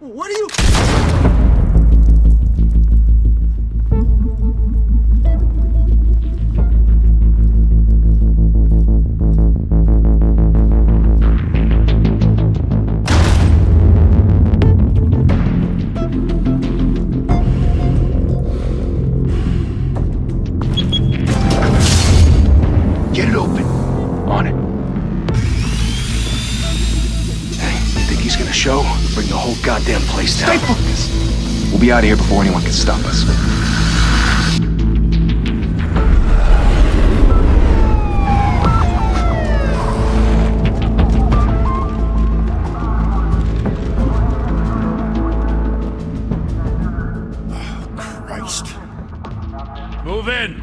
What are you... Get it open. On it. Hey, you think he's gonna show? Bring the whole goddamn place down. Stay focused! We'll be out of here before anyone can stop us. Oh, Christ. Move in!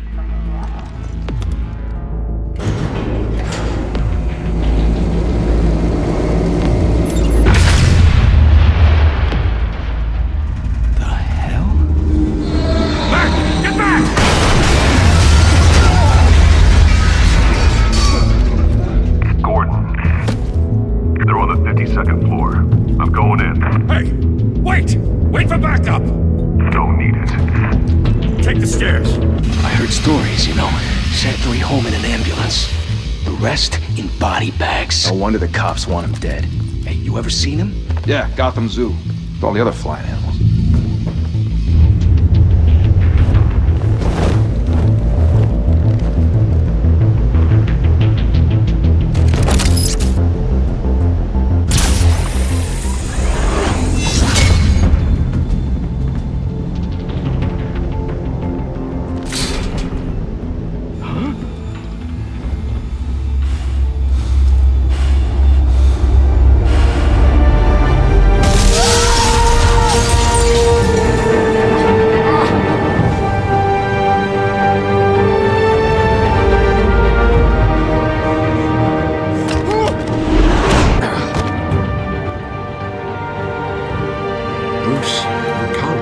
Wait for backup! Don't need it. Take the stairs. I heard stories, you know. Sent 3 home in an ambulance. The rest in body bags. No wonder the cops want him dead. Hey, you ever seen him? Yeah, Gotham Zoo. With all the other flying animals.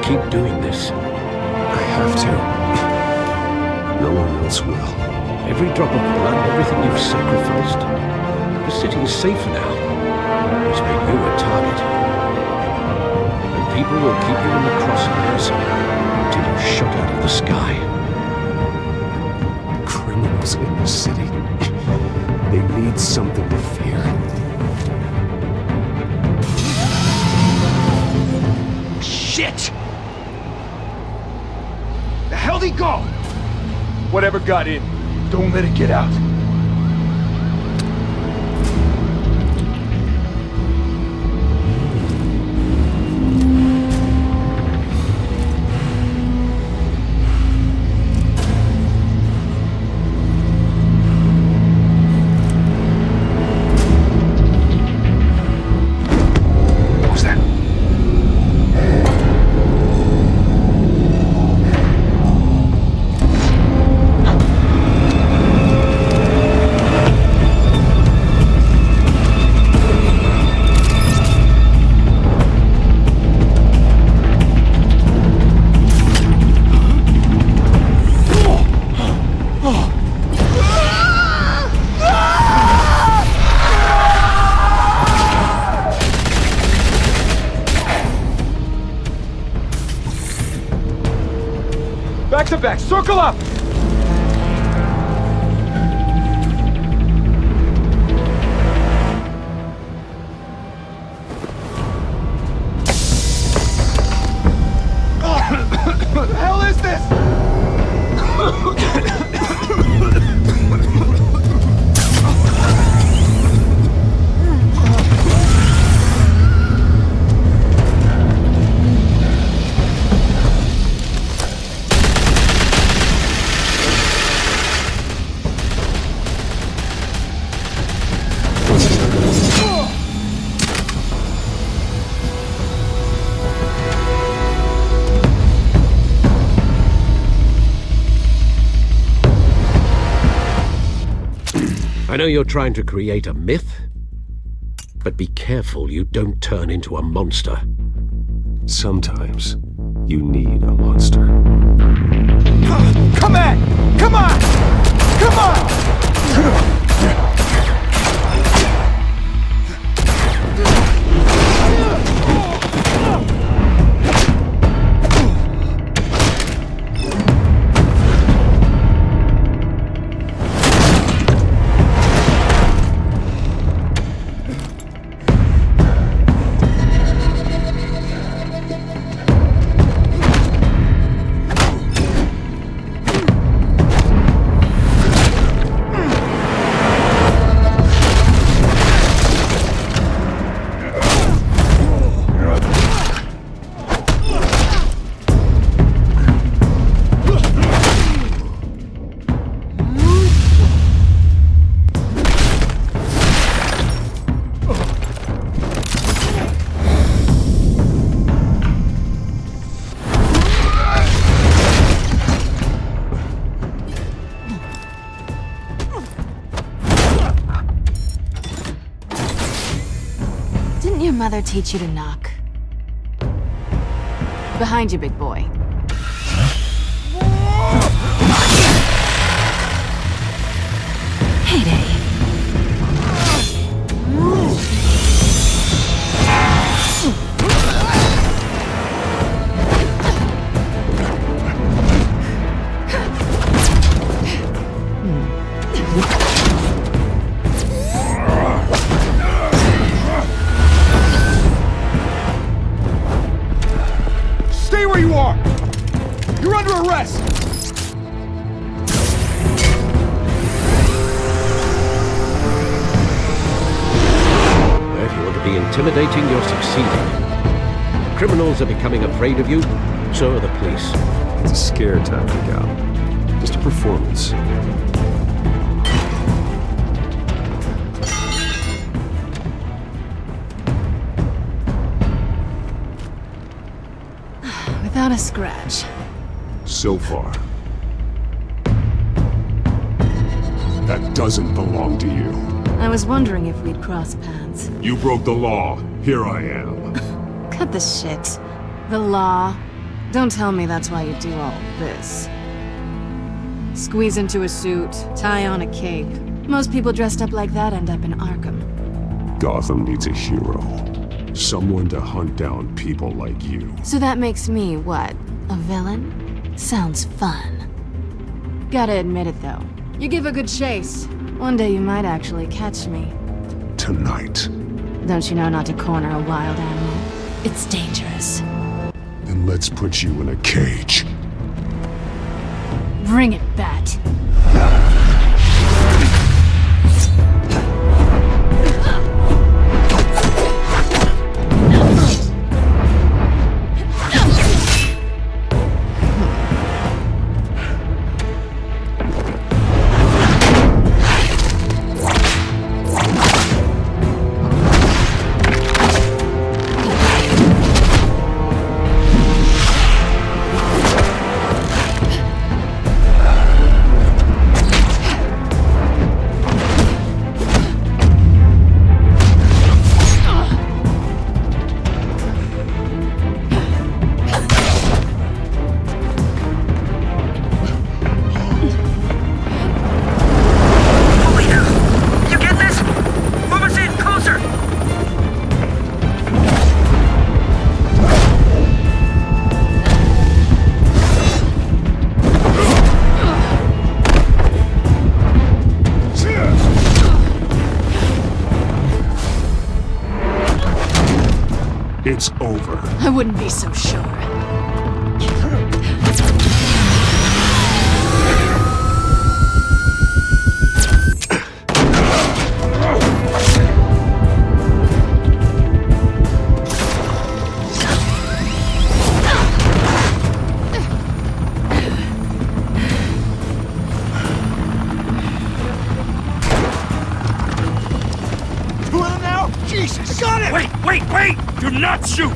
Keep doing this. I have to. No one else will. Every drop of blood, everything you've sacrificed. The city is safer now. It's made you a target. And people will keep you in the crosshairs until you're shot out of the sky. Criminals in the city. They need something to fear. Shit! The hell'd he go? Whatever got in, Don't let it get out. back to back, circle up! What the hell is this? I know you're trying to create a myth, but be careful you don't turn into a monster. Sometimes you need a monster. Come on! Come on! Come on! mother teach you to knock? Behind you, big boy. Heyday. Stay where you are! You're under arrest! If you want to be intimidating, you're succeeding. Criminals are becoming afraid of you, so are the police. It's a scare tactic, Al. Just a performance. Without a scratch. So far. That doesn't belong to you. I was wondering if we'd cross paths. You broke the law. Here I am. Cut the shit. The law. Don't tell me that's why you do all this. Squeeze into a suit, tie on a cape. Most people dressed up like that end up in Arkham. Gotham needs a hero. Someone to hunt down people like you. So that makes me, what, a villain? Sounds fun. Gotta admit it, though. You give a good chase. One day you might actually catch me. Tonight. Don't you know not to corner a wild animal? It's dangerous. Then let's put you in a cage. Bring it, Bat. It's over. I wouldn't be so sure. Doing it now? Jesus! Got it! Wait, wait, wait! Do not shoot!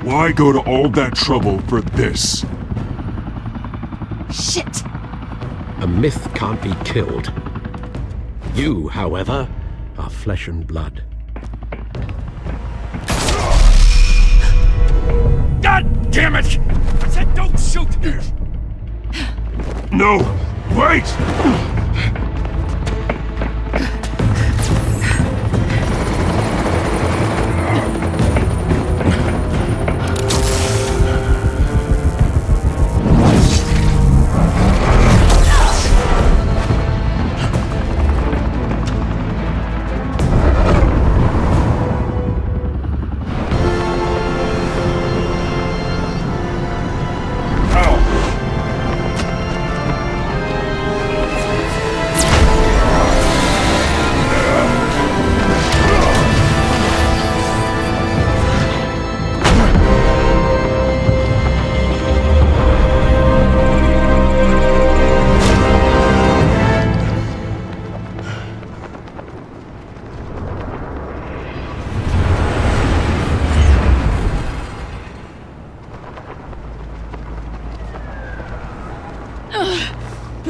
Why go to all that trouble for this? Shit! A myth can't be killed. You, however, are flesh and blood. God damn it! I said don't shoot! No! Wait!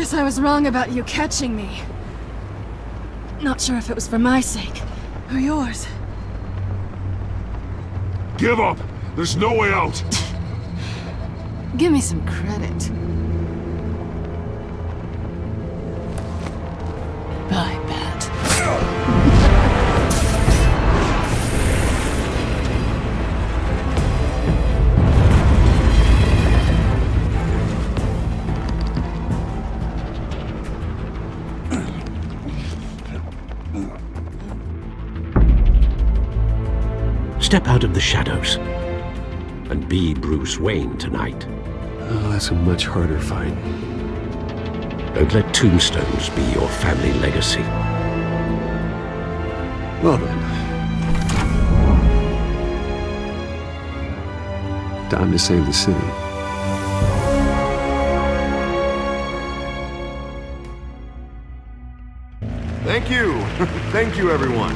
Guess I was wrong about you catching me. Not sure if it was for my sake, or yours. Give up! There's no way out! Give me some credit. Bye, Bat. Step out of the shadows and be Bruce Wayne tonight. Oh, that's a much harder fight. Don't let tombstones be your family legacy. Well then. Time to save the city. Thank you. Thank you, everyone.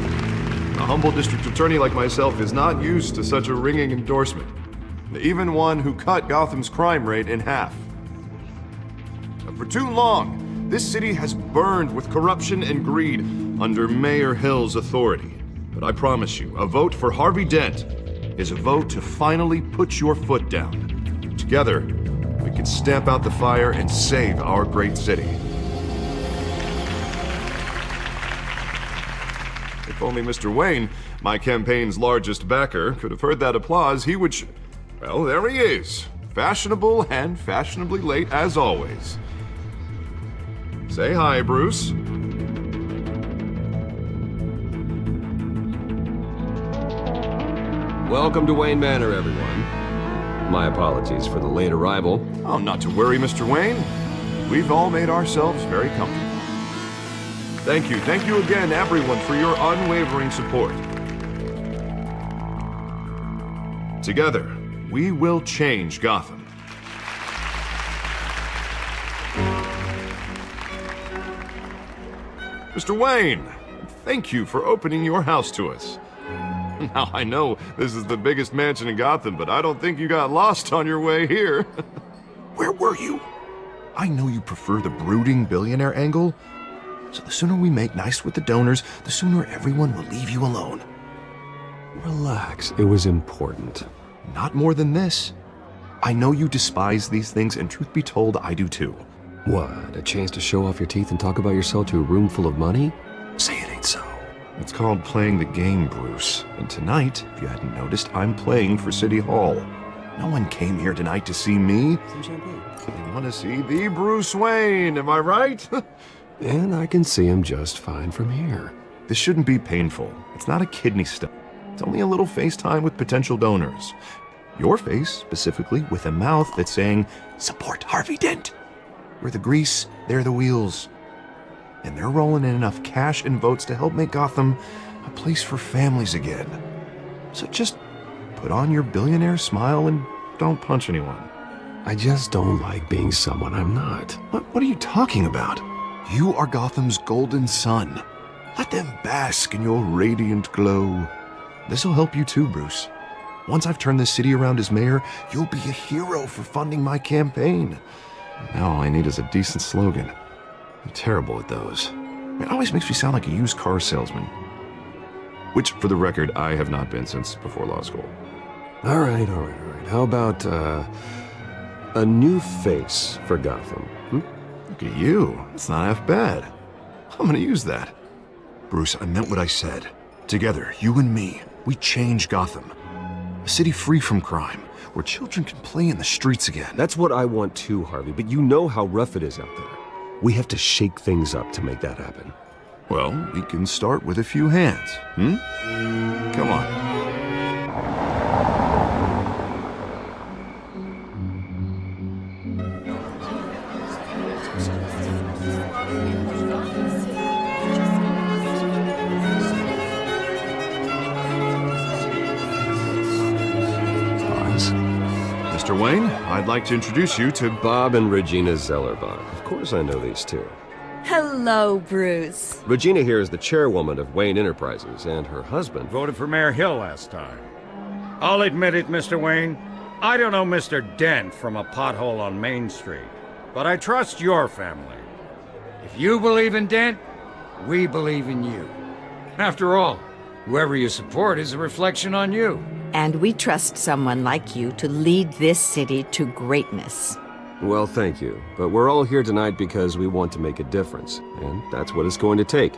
A humble district attorney like myself is not used to such a ringing endorsement. Even one who cut Gotham's crime rate in half. For too long, this city has burned with corruption and greed under Mayor Hill's authority. But I promise you, a vote for Harvey Dent is a vote to finally put your foot down. Together, we can stamp out the fire and save our great city. If only Mr. Wayne, my campaign's largest backer, could have heard that applause, he would well, there he is. Fashionable and fashionably late as always. Say hi, Bruce. Welcome to Wayne Manor, everyone. My apologies for the late arrival. Oh, not to worry, Mr. Wayne. We've all made ourselves very comfortable. Thank you again, everyone, for your unwavering support. Together, we will change Gotham. Mr. Wayne, thank you for opening your house to us. Now, I know this is the biggest mansion in Gotham, but I don't think you got lost on your way here. Where were you? I know you prefer the brooding billionaire angle, so the sooner we make nice with the donors, the sooner everyone will leave you alone. Relax, it was important. Not more than this. I know you despise these things, and truth be told, I do too. What, a chance to show off your teeth and talk about yourself to a room full of money? Say it ain't so. It's called playing the game, Bruce. And tonight, if you hadn't noticed, I'm playing for City Hall. No one came here tonight to see me. Some champagne. They want to see the Bruce Wayne, am I right? And I can see him just fine from here. This shouldn't be painful. It's not a kidney stone. It's only a little FaceTime with potential donors. Your face, specifically, with a mouth that's saying, support Harvey Dent. We're the grease, they're the wheels. And they're rolling in enough cash and votes to help make Gotham a place for families again. So just put on your billionaire smile and don't punch anyone. I just don't like being someone I'm not. What are you talking about? You are Gotham's golden sun. Let them bask in your radiant glow. This'll help you too, Bruce. Once I've turned this city around as mayor, you'll be a hero for funding my campaign. Now all I need is a decent slogan. I'm terrible at those. It always makes me sound like a used car salesman. Which, for the record, I have not been since before law school. All right. How about, a new face for Gotham? Look at you. That's not half bad. I'm gonna use that. Bruce, I meant what I said. Together, you and me, we change Gotham. A city free from crime, where children can play in the streets again. That's what I want too, Harvey, but you know how rough it is out there. We have to shake things up to make that happen. Well, we can start with a few hands, Come on. Mr. Wayne, I'd like to introduce you to Bob and Regina Zellerbach. Of course I know these two. Hello, Bruce. Regina here is the chairwoman of Wayne Enterprises, and her husband Voted for Mayor Hill last time. I'll admit it, Mr. Wayne. I don't know Mr. Dent from a pothole on Main Street, but I trust your family. If you believe in Dent, we believe in you. After all, whoever you support is a reflection on you. And we trust someone like you to lead this city to greatness. Well, thank you. But we're all here tonight because we want to make a difference. And that's what it's going to take.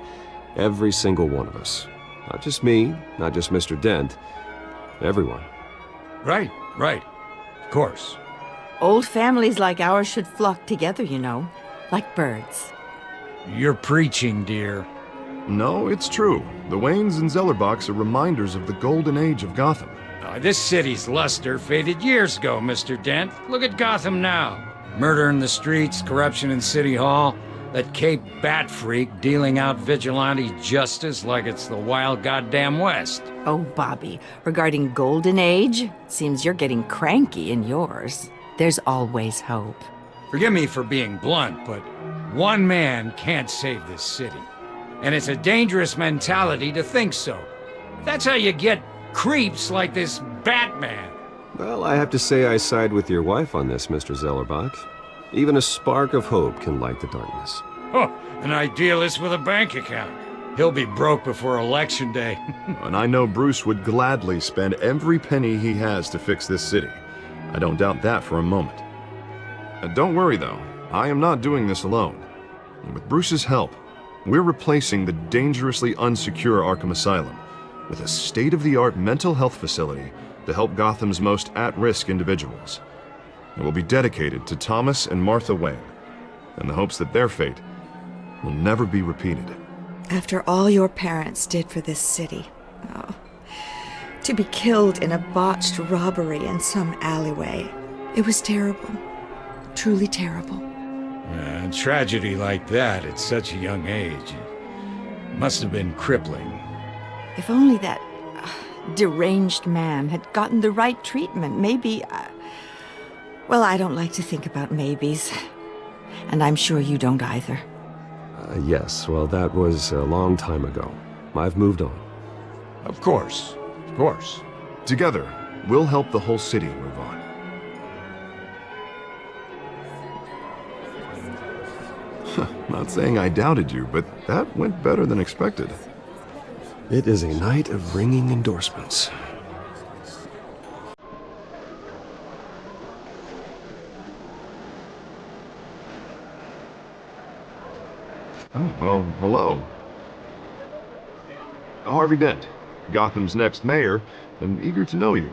Every single one of us. Not just me, not just Mr. Dent. Everyone. Right. Of course. Old families like ours should flock together, you know, like birds. You're preaching, dear. No, it's true. The Waynes and Zellerbachs are reminders of the golden age of Gotham. This city's luster faded years ago, Mr. Dent. Look at Gotham now. Murder in the streets, corruption in City Hall, that Cape Bat freak dealing out vigilante justice like it's the wild goddamn West. Oh, Bobby, regarding Golden Age, seems you're getting cranky in yours. There's always hope. Forgive me for being blunt, but one man can't save this city. And it's a dangerous mentality to think so. That's how you get creeps like this Batman. Well, I have to say I side with your wife on this, Mr. Zellerbach. Even a spark of hope can light the darkness. Oh, an idealist with a bank account. He'll be broke before Election Day. And I know Bruce would gladly spend every penny he has to fix this city. I don't doubt that for a moment. Don't worry, though. I am not doing this alone. And with Bruce's help, we're replacing the dangerously unsecure Arkham Asylum with a state-of-the-art mental health facility to help Gotham's most at-risk individuals. It will be dedicated to Thomas and Martha Wayne, in the hopes that their fate will never be repeated. After all your parents did for this city, to be killed in a botched robbery in some alleyway, it was terrible. Truly terrible. A tragedy like that at such a young age must have been crippling. If only that deranged man had gotten the right treatment, maybe... well, I don't like to think about maybes. And I'm sure you don't either. Yes, well, that was a long time ago. I've moved on. Of course. Together, we'll help the whole city move on. Not saying I doubted you, but that went better than expected. It is a night of ringing endorsements. Oh, well, hello. Harvey Dent, Gotham's next mayor, and eager to know you.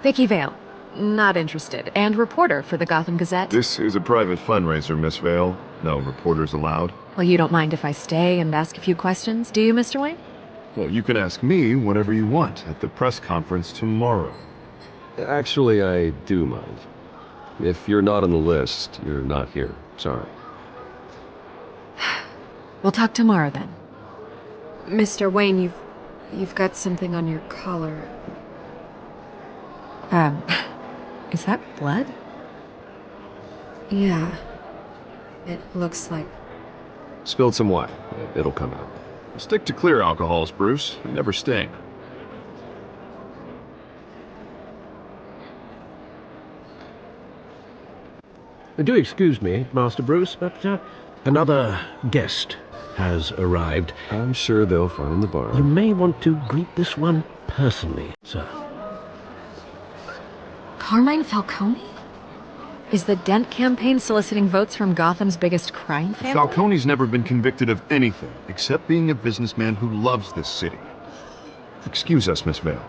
Vicky Vale. Not interested. And reporter for the Gotham Gazette. This is a private fundraiser, Miss Vale. No reporters allowed. Well, you don't mind if I stay and ask a few questions, do you, Mr. Wayne? Well, you can ask me whatever you want at the press conference tomorrow. Actually, I do mind. If you're not on the list, you're not here. Sorry. We'll talk tomorrow then. Mr. Wayne, you've got something on your collar. Is that blood? Yeah. It looks like... Spilled some wine. It'll come out. Stick to clear alcohols, Bruce. They never sting. Do excuse me, Master Bruce, but another guest has arrived. I'm sure they'll find the bar. You may want to greet this one personally, sir. Carmine Falcone? Is the Dent campaign soliciting votes from Gotham's biggest crime family? Falcone's never been convicted of anything except being a businessman who loves this city. Excuse us, Miss Vale.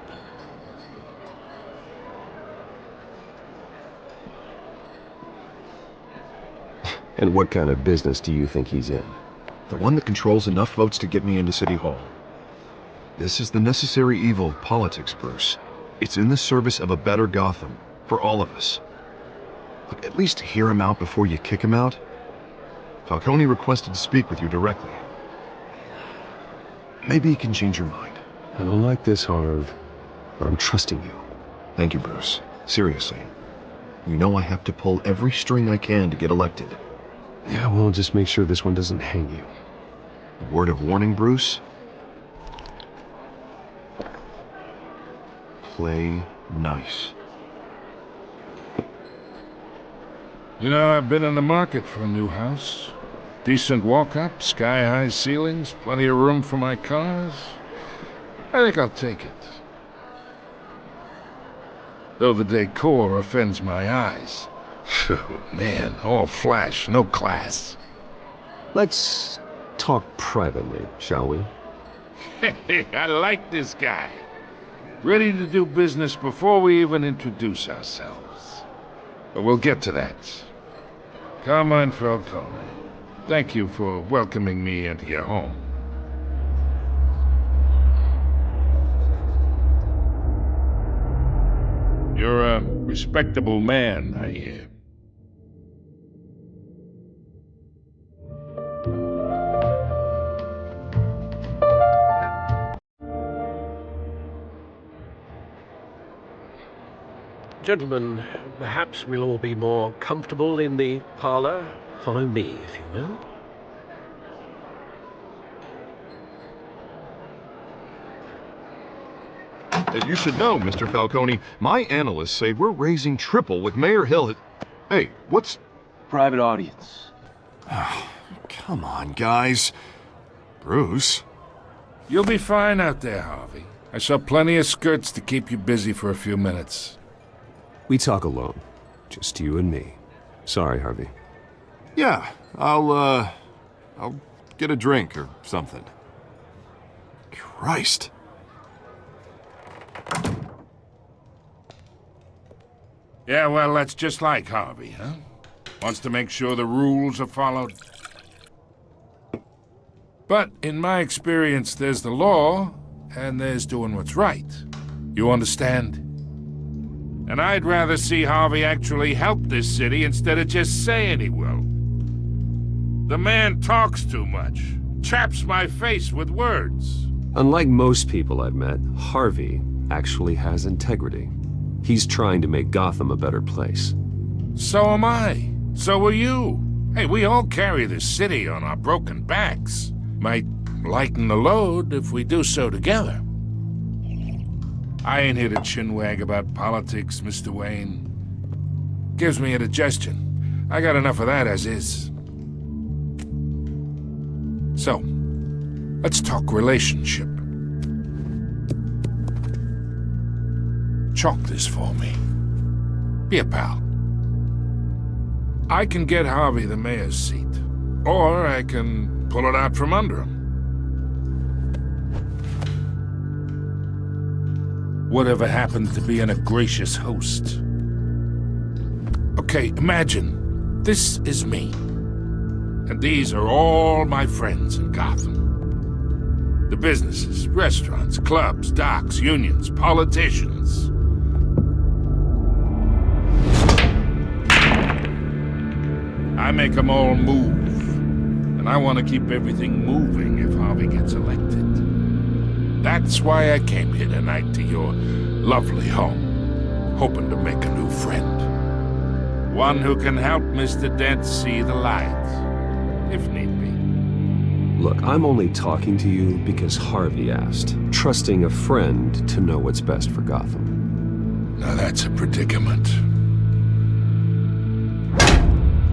And what kind of business do you think he's in? The one that controls enough votes to get me into City Hall. This is the necessary evil of politics, Bruce. It's in the service of a better Gotham, for all of us. Look, at least hear him out before you kick him out. Falcone requested to speak with you directly. Maybe he can change your mind. I don't like this, Harv, but I'm trusting you. Thank you, Bruce. Seriously. You know I have to pull every string I can to get elected. Yeah, well, just make sure this one doesn't hang you. A word of warning, Bruce? Play nice. You know, I've been in the market for a new house. Decent walk-up, sky-high ceilings, plenty of room for my cars. I think I'll take it. Though the decor offends my eyes. Oh, man, all flash, no class. Let's talk privately, shall we? Hey, I like this guy. Ready to do business before we even introduce ourselves. But we'll get to that. Carmine Falcone, thank you for welcoming me into your home. You're a respectable man, I hear. Gentlemen, perhaps we'll all be more comfortable in the parlor. Follow me, if you will. You should know, Mr. Falcone, my analysts say we're raising triple with Mayor Hill. Hey, what's... Private audience. Come on, guys. Bruce? You'll be fine out there, Harvey. I saw plenty of skirts to keep you busy for a few minutes. We talk alone. Just you and me. Sorry, Harvey. Yeah, I'll get a drink or something. Christ. Yeah, well, that's just like Harvey, huh? Wants to make sure the rules are followed. But in my experience, there's the law, and there's doing what's right. You understand? And I'd rather see Harvey actually help this city instead of just saying he will. The man talks too much, chaps my face with words. Unlike most people I've met, Harvey actually has integrity. He's trying to make Gotham a better place. So am I. So are you. Hey, we all carry this city on our broken backs. Might lighten the load if we do so together. I ain't here to chinwag about politics, Mr. Wayne. Gives me indigestion. I got enough of that as is. So, let's talk relationship. Chalk this for me. Be a pal. I can get Harvey the mayor's seat, or I can pull it out from under him. Whatever happened to being a gracious host? Okay, imagine this is me, and these are all my friends in Gotham. The businesses, restaurants, clubs, docks, unions, politicians. I make them all move, and I want to keep everything moving if Harvey gets elected. That's why I came here tonight to your lovely home, hoping to make a new friend. One who can help Mr. Dent see the light, if need be. Look, I'm only talking to you because Harvey asked, trusting a friend to know what's best for Gotham. Now that's a predicament.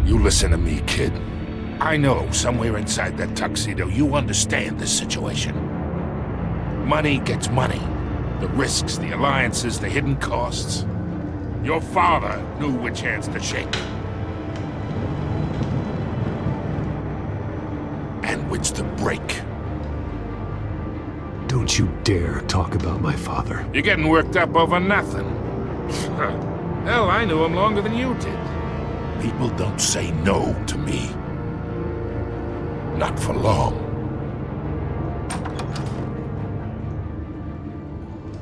You listen to me, kid. I know somewhere inside that tuxedo you understand this situation. Money gets money. The risks, the alliances, the hidden costs. Your father knew which hands to shake. And which to break. Don't you dare talk about my father. You're getting worked up over nothing. Hell, I knew him longer than you did. People don't say no to me. Not for long.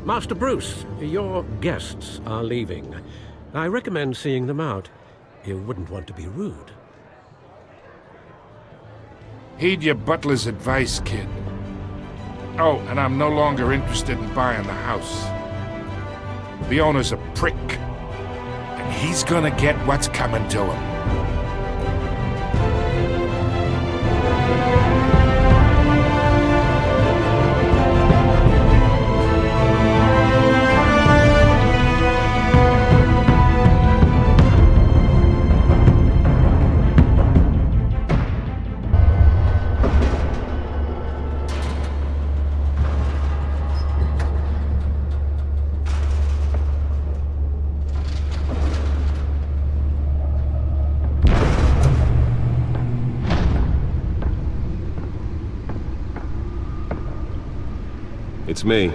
Master Bruce, your guests are leaving. I recommend seeing them out. You wouldn't want to be rude. Heed your butler's advice, kid. Oh, and I'm no longer interested in buying the house. The owner's a prick. And he's gonna get what's coming to him. It's me.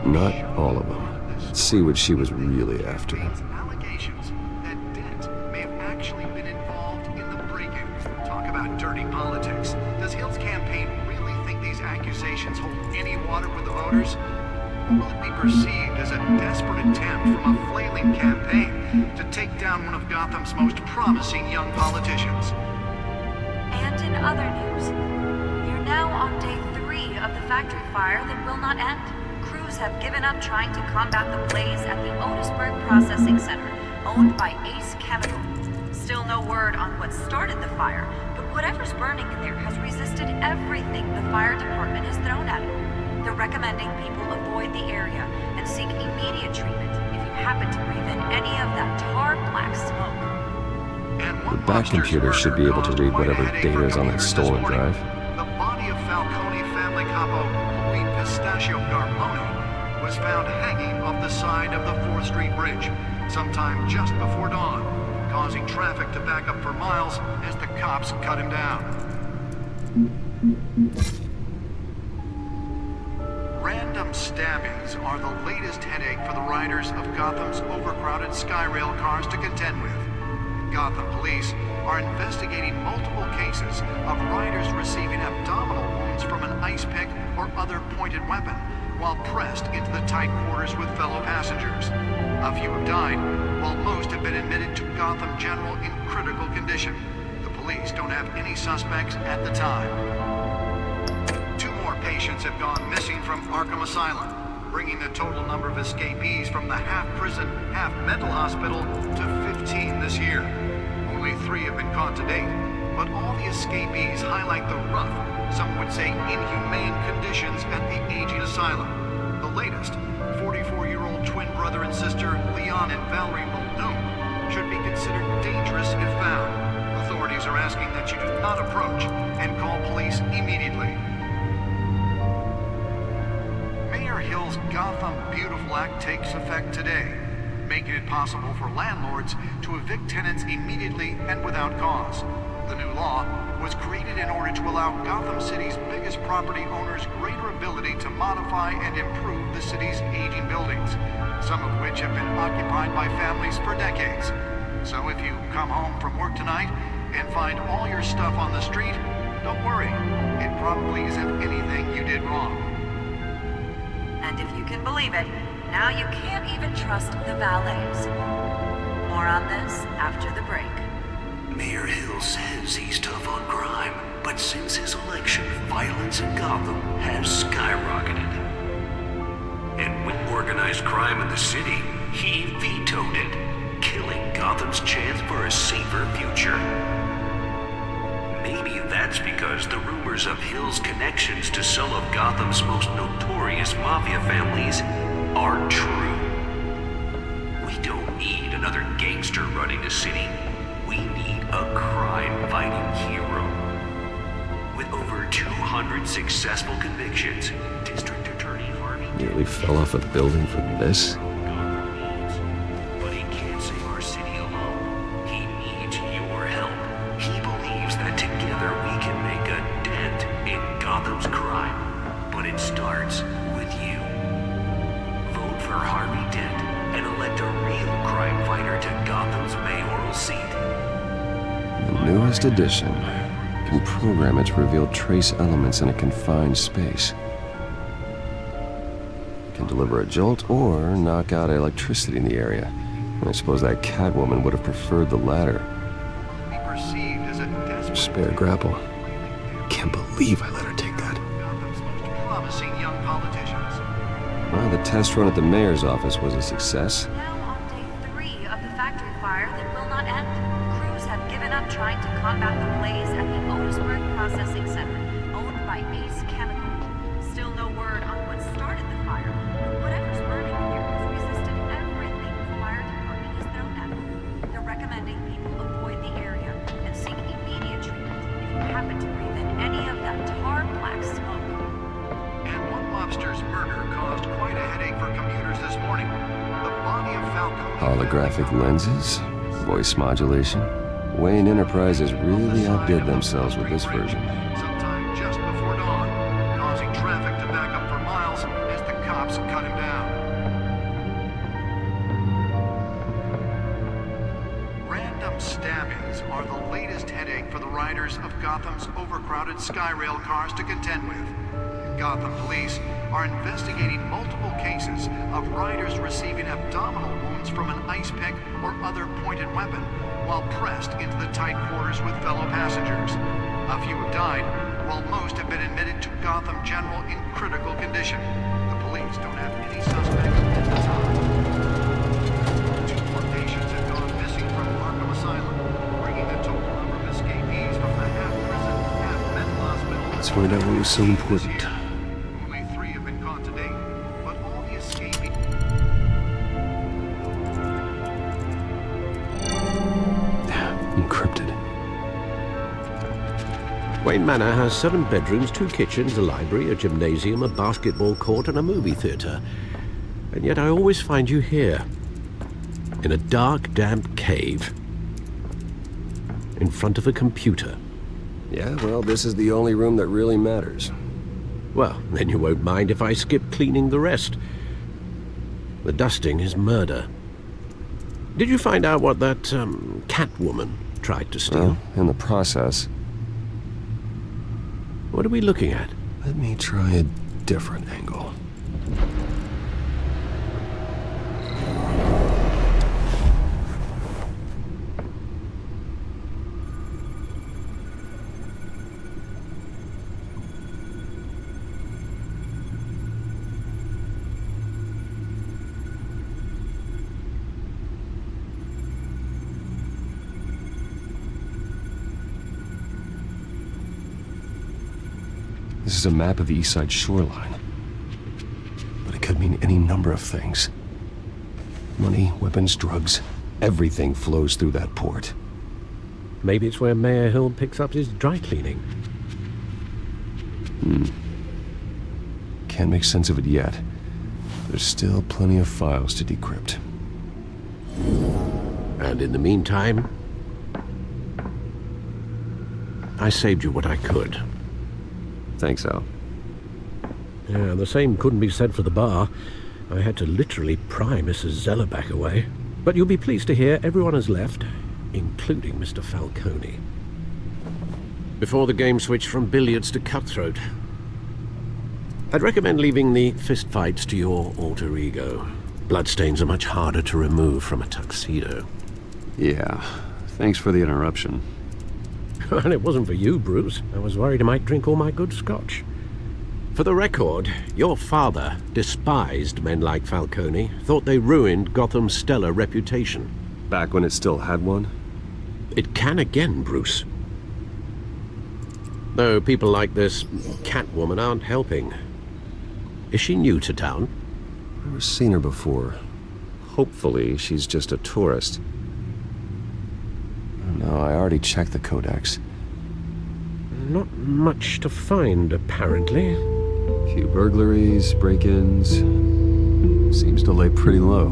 Not all of them. Let's see what she was really after. Allegations that Dent may have actually been involved in the break-in. Talk about dirty politics. Does Hill's campaign really think these accusations hold any water with the voters? Or will it be perceived as a desperate attempt from a flailing campaign to take down one of Gotham's most promising young politicians? And in other news, you're now on day 3 of the factory fire that will not end. Crews have given up trying to combat the blaze at the Otisburg Processing Center, owned by Ace Chemical. Still no word on what started the fire, but whatever's burning in there has resisted everything the fire department has thrown at it. They're recommending people avoid the area and seek immediate treatment if you happen to breathe in any of that tar black smoke. The back computer should be able to read whatever data is on that stolen drive. The body of Falcone family capo Louis Pistachio Garmoni was found hanging off the side of the 4th Street Bridge sometime just before dawn, causing traffic to back up for miles as the cops cut him down. Random stabbings are the latest headache for the riders of Gotham's overcrowded Skyrail cars to contend with. Gotham police are investigating multiple cases of riders receiving abdominal wounds from an ice pick or other pointed weapon while pressed into the tight quarters with fellow passengers. A few have died, while most have been admitted to Gotham General in critical condition. The police don't have any suspects at the time. 2 more patients have gone missing from Arkham Asylum, bringing the total number of escapees from the half-prison, half-mental hospital to 15 this year. Only 3 have been caught to date, but all the escapees highlight the rough, some would say inhumane conditions at the aging asylum. The latest, 44-year-old twin brother and sister Leon and Valerie Muldoon, should be considered dangerous if found. Authorities are asking that you do not approach and call police immediately. Mayor Hill's Gotham Beautiful Act takes effect today, making it possible for landlords to evict tenants immediately and without cause. The new law was created in order to allow Gotham City's biggest property owners greater ability to modify and improve the city's aging buildings, some of which have been occupied by families for decades. So if you come home from work tonight and find all your stuff on the street, don't worry. It probably isn't anything you did wrong. And if you can believe it, now you can't even trust the valets. More on this after the break. Mayor Hill says he's tough on crime, but since his election, violence in Gotham has skyrocketed. And with organized crime in the city, he vetoed it, killing Gotham's chance for a safer future. Maybe that's because the rumors of Hill's connections to some of Gotham's most notorious mafia families are true. We don't need another gangster running the city. We need a crime-fighting hero. With over 200 successful convictions, District Attorney Harvey Nearly fell off a building for this. But he can't save our city alone. He needs your help. He believes that together we can make a dent in Gotham's crime. But it starts with you. Vote for Harvey Dent and elect a real crime fighter to Gotham's mayoral seat. The newest addition. can program it to reveal trace elements in a confined space. It can deliver a jolt or knock out electricity in the area. I suppose that Catwoman would have preferred the latter. Be perceived as a desperate, Spare grapple. Can't believe I let her take that. Gotham's most promising young politicians. Well, the test run at the mayor's office was a success. Now on day 3 of the factory fire that will not end, crews have given up trying to combat the blaze at the Otisburg Processing Center, owned by Ace Chemical. Still no word on what started the fire, but whatever's burning here has resisted everything the fire department has thrown at them. They're recommending people avoid the area and seek immediate treatment if you happen to breathe in any of that tar black smoke. And one mobster's murder caused quite a headache for commuters this morning. The body of Falcone. Holographic lenses, voice modulation. Wayne Enterprises really outdid themselves with this version. Sometime just before dawn, causing traffic to back up for miles as the cops cut him down. Random stabbings are the latest headache for the riders of Gotham's overcrowded Skyrail cars to contend with. Gotham police are investigating multiple cases of riders receiving abdominal wounds from an ice pick or other pointed weapon while pressed into the tight quarters with fellow passengers. A few have died, while most have been admitted to Gotham General in critical condition. The police don't have any suspects at the time. 2 more patients have gone missing from Arkham Asylum, bringing the total number of escapees from the half-prison, half-mental hospital. Let's find out what was so important. Only 3 have been caught to date, but all the escapees... Encrypted. Wayne Manor has 7 bedrooms, 2 kitchens, a library, a gymnasium, a basketball court, and a movie theater. And yet I always find you here, in a dark, damp cave, in front of a computer. Yeah, well, this is the only room that really matters. Well, then you won't mind if I skip cleaning the rest. The dusting is murder. Did you find out what that, Catwoman tried to steal? Well, in the process. What are we looking at? Let me try a different angle. This is a map of the East Side shoreline. But it could mean any number of things. Money, weapons, drugs, everything flows through that port. Maybe it's where Mayor Hill picks up his dry cleaning. Can't make sense of it yet. There's still plenty of files to decrypt. And in the meantime, I saved you what I could. Thanks, Al. Yeah, the same couldn't be said for the bar. I had to literally pry Mrs. Zellerback away. But you'll be pleased to hear everyone has left, including Mr. Falcone. Before the game switched from billiards to cutthroat. I'd recommend leaving the fistfights to your alter ego. Bloodstains are much harder to remove from a tuxedo. Yeah, thanks for the interruption. Well, it wasn't for you, Bruce. I was worried I might drink all my good scotch. For the record, your father despised men like Falcone, thought they ruined Gotham's stellar reputation. Back when it still had one? It can again, Bruce. Though people like this Catwoman aren't helping. Is she new to town? I've never seen her before. Hopefully, she's just a tourist. No, I already checked the codex. Not much to find, apparently. Few burglaries, break-ins. Seems to lay pretty low.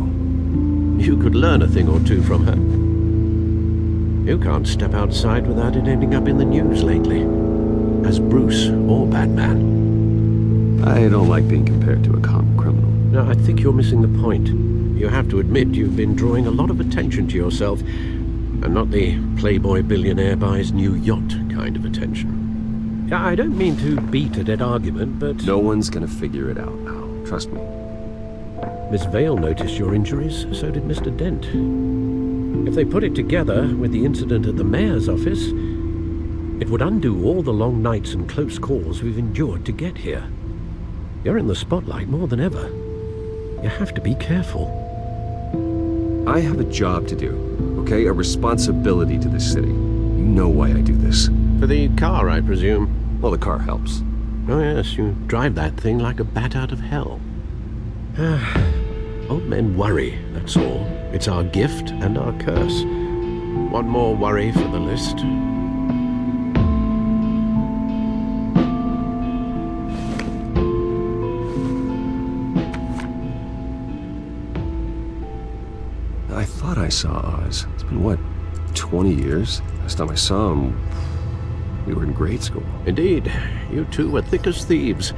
You could learn a thing or two from her. You can't step outside without it ending up in the news lately. As Bruce or Batman. I don't like being compared to a common criminal. No, I think you're missing the point. You have to admit you've been drawing a lot of attention to yourself, and not the playboy billionaire buys new yacht kind of attention. I don't mean to beat a dead argument, but... No one's gonna figure it out now. Trust me. Miss Vale noticed your injuries, so did Mr. Dent. If they put it together with the incident at the mayor's office, it would undo all the long nights and close calls we've endured to get here. You're in the spotlight more than ever. You have to be careful. I have a job to do, okay? A responsibility to this city. You know why I do this. For the car, I presume? Well, the car helps. Oh yes, you drive that thing like a bat out of hell. Old men worry, that's all. It's our gift and our curse. One more worry for the list. I thought I saw Oz. It's been, what, 20 years? Last time I saw him, we were in grade school. Indeed. You two were thick as thieves.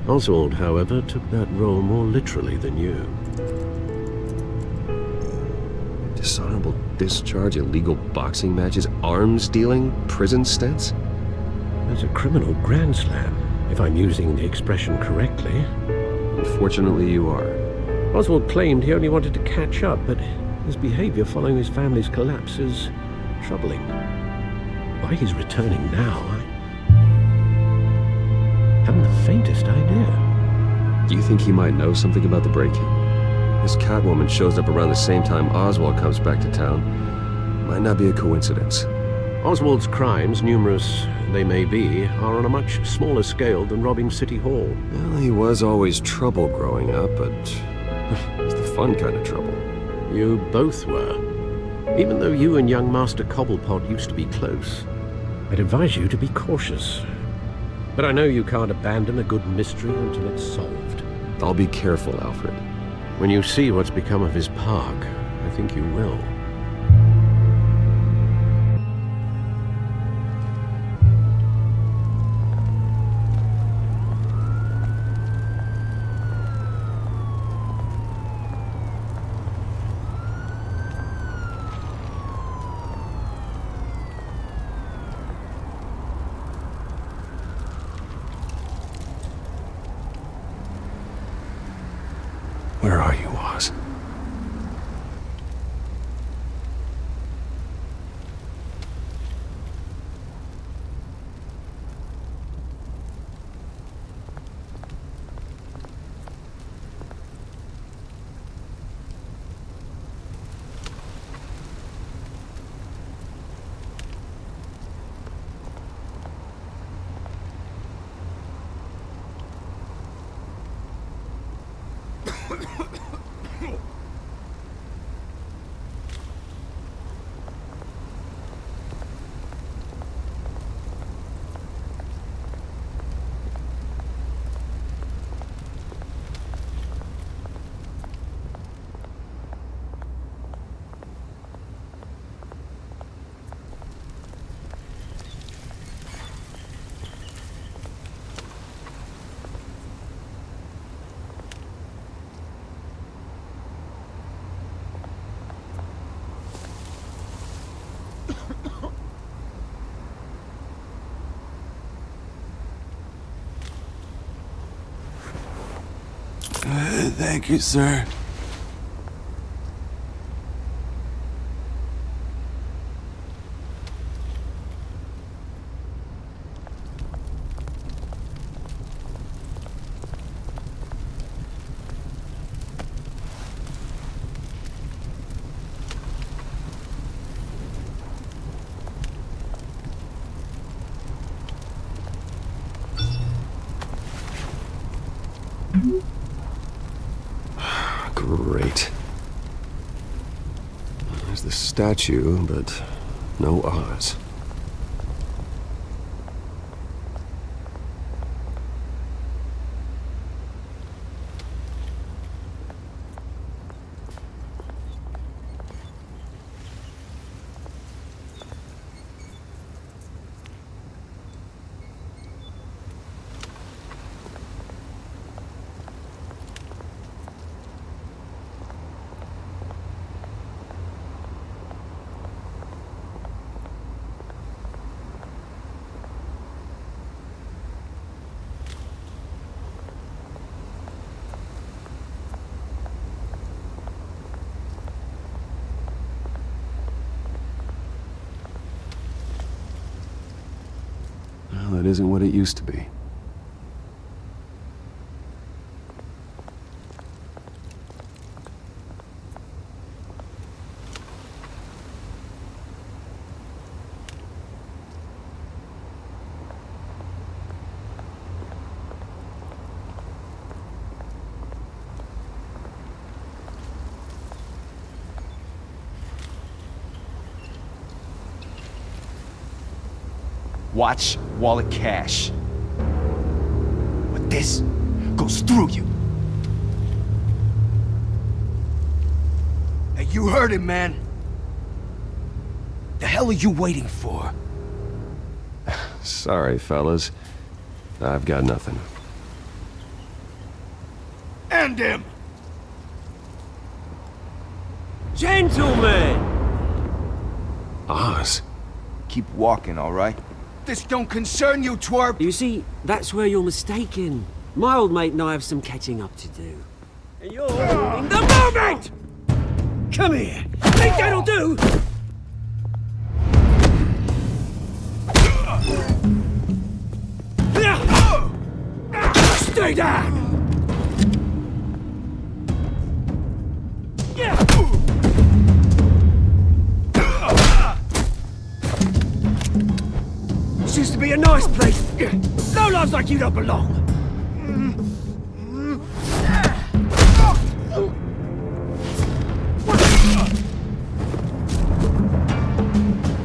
Oswald, however, took that role more literally than you. Dishonorable discharge, illegal boxing matches, arms dealing, prison stints? There's a criminal grand slam, if I'm using the expression correctly. Unfortunately, you are. Oswald claimed he only wanted to catch up, but his behavior following his family's collapse is troubling. Why he's returning now, I haven't the faintest idea. Do you think he might know something about the break-in? This Catwoman shows up around the same time Oswald comes back to town. Might not be a coincidence. Oswald's crimes, numerous they may be, are on a much smaller scale than robbing City Hall. Well, he was always trouble growing up, but it's the fun kind of trouble. You both were. Even though you and young Master Cobblepot used to be close, I'd advise you to be cautious. But I know you can't abandon a good mystery until it's solved. I'll be careful, Alfred. When you see what's become of his park, I think you will. Where are you, Oz? Thank you, sir. Great. There's the statue, but no Oz. Well, it isn't what it used to be. Watch wallet cash. But this goes through you. Hey, you heard him, man. The hell are you waiting for? Sorry, fellas. I've got nothing. End him! Gentlemen! Oz. Keep walking, all right? This don't concern you, twerp! You see, that's where you're mistaken. My old mate and I have some catching up to do. And you're ruining the moment! Come here! Think that'll do? Stay down! This used to be a nice place. No lives like you don't belong.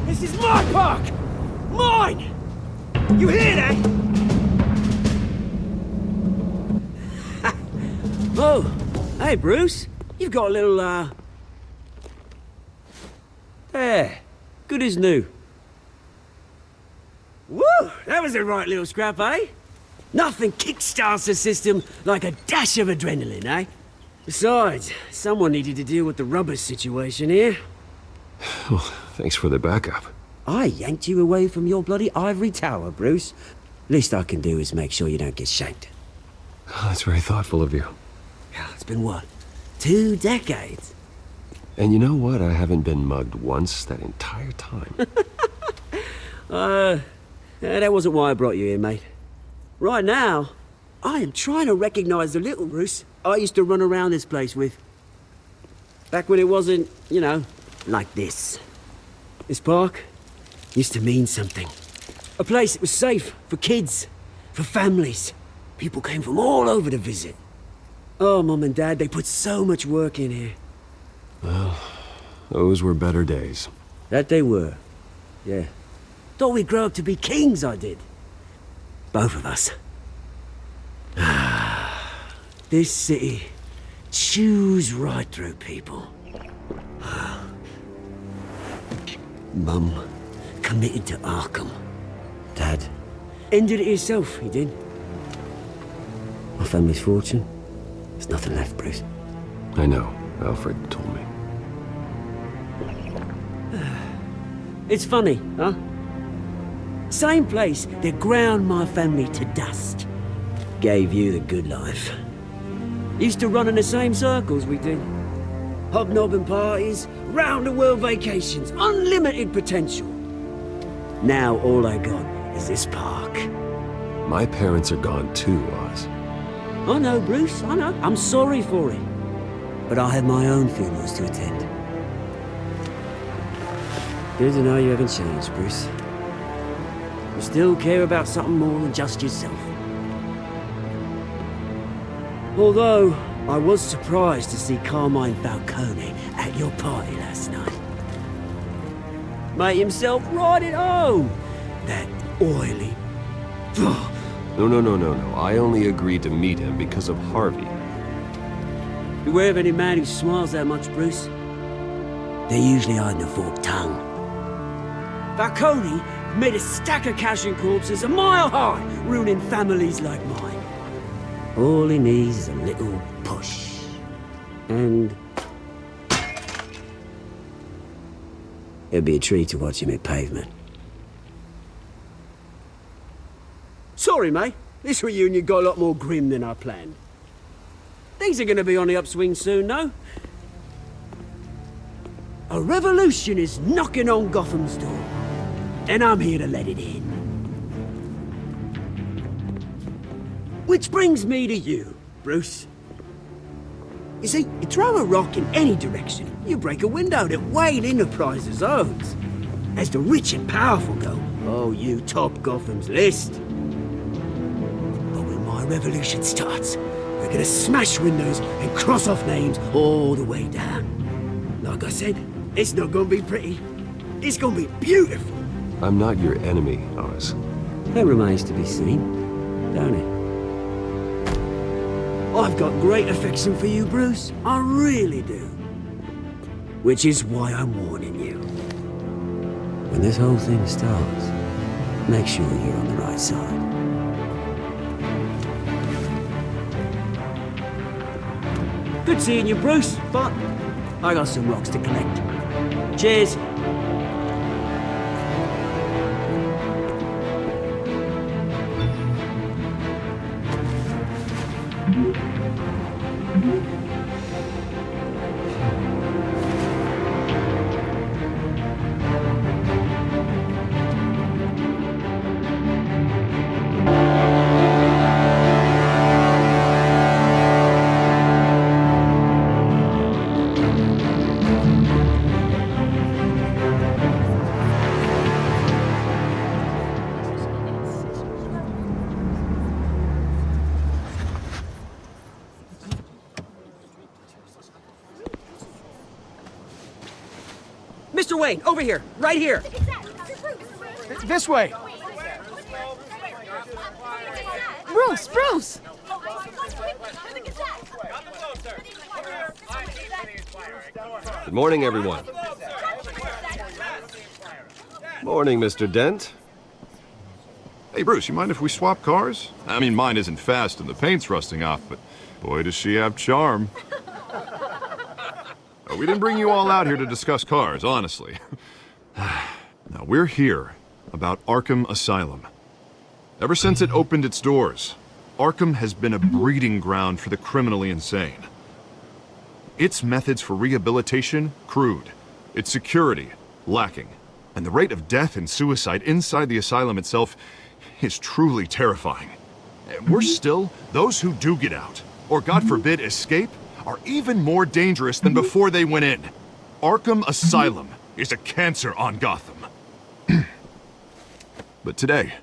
This is my park! Mine! You hear that? Oh, hey Bruce. You've got a little, there. Good as new. Woo! That was a right little scrap, eh? Nothing kickstarts the system like a dash of adrenaline, eh? Besides, someone needed to deal with the rubber situation here. Oh, thanks for the backup. I yanked you away from your bloody ivory tower, Bruce. Least I can do is make sure you don't get shanked. Oh, that's very thoughtful of you. It's been what? 2 decades? And you know what? I haven't been mugged once that entire time. That wasn't why I brought you here, mate. Right now, I am trying to recognize the little Bruce I used to run around this place with. Back when it wasn't, you know, like this. This park used to mean something. A place that was safe for kids, for families. People came from all over to visit. Oh, Mum and Dad, they put so much work in here. Well, those were better days. That they were. Yeah. Thought we'd grow up to be kings, I did. Both of us. This city chews right through people. Mum committed to Arkham. Dad ended it himself, he did. My family's fortune. There's nothing left, Bruce. I know. Alfred told me. It's funny, huh? Same place that ground my family to dust. Gave you the good life. Used to run in the same circles we did. Hobnobbing parties, round-the-world vacations, unlimited potential. Now all I got is this park. My parents are gone too, Oz. I know, Bruce, I know. I'm sorry for it. But I have my own funerals to attend. Good to know you haven't changed, Bruce. You still care about something more than just yourself. Although, I was surprised to see Carmine Falcone at your party last night. Made himself right at home. That oily... No. I only agreed to meet him because of Harvey. Beware of any man who smiles that much, Bruce. They're usually hiding a forked tongue. Falcone made a stack of cashing corpses a mile high, ruining families like mine. All he needs is a little push. And... it'll be a treat to watch him hit pavement. Sorry, mate. This reunion got a lot more grim than I planned. Things are gonna be on the upswing soon, though. A revolution is knocking on Gotham's door. And I'm here to let it in. Which brings me to you, Bruce. You see, you throw a rock in any direction, you break a window that Wayne Enterprises owns. As the rich and powerful go, oh, you top Gotham's list. But when my revolution starts, we're gonna smash windows and cross off names all the way down. Like I said, it's not gonna be pretty. It's gonna be beautiful. I'm not your enemy, Oz. That remains to be seen, don't it? I've got great affection for you, Bruce. I really do. Which is why I'm warning you. When this whole thing starts, make sure you're on the right side. Good seeing you, Bruce, but I got some rocks to collect. Cheers. Mr. Wayne, over here, right here. This way. Bruce! Good morning, everyone. Morning, Mr. Dent. Hey, Bruce, you mind if we swap cars? I mean, mine isn't fast and the paint's rusting off, but boy, does she have charm. We didn't bring you all out here to discuss cars, honestly. Now, we're here about Arkham Asylum. Ever since it opened its doors, Arkham has been a breeding ground for the criminally insane. Its methods for rehabilitation, crude. Its security, lacking. And the rate of death and suicide inside the asylum itself is truly terrifying. And worse still, those who do get out, or God forbid escape, are even more dangerous than before they went in. Arkham Asylum is a cancer on Gotham. But today,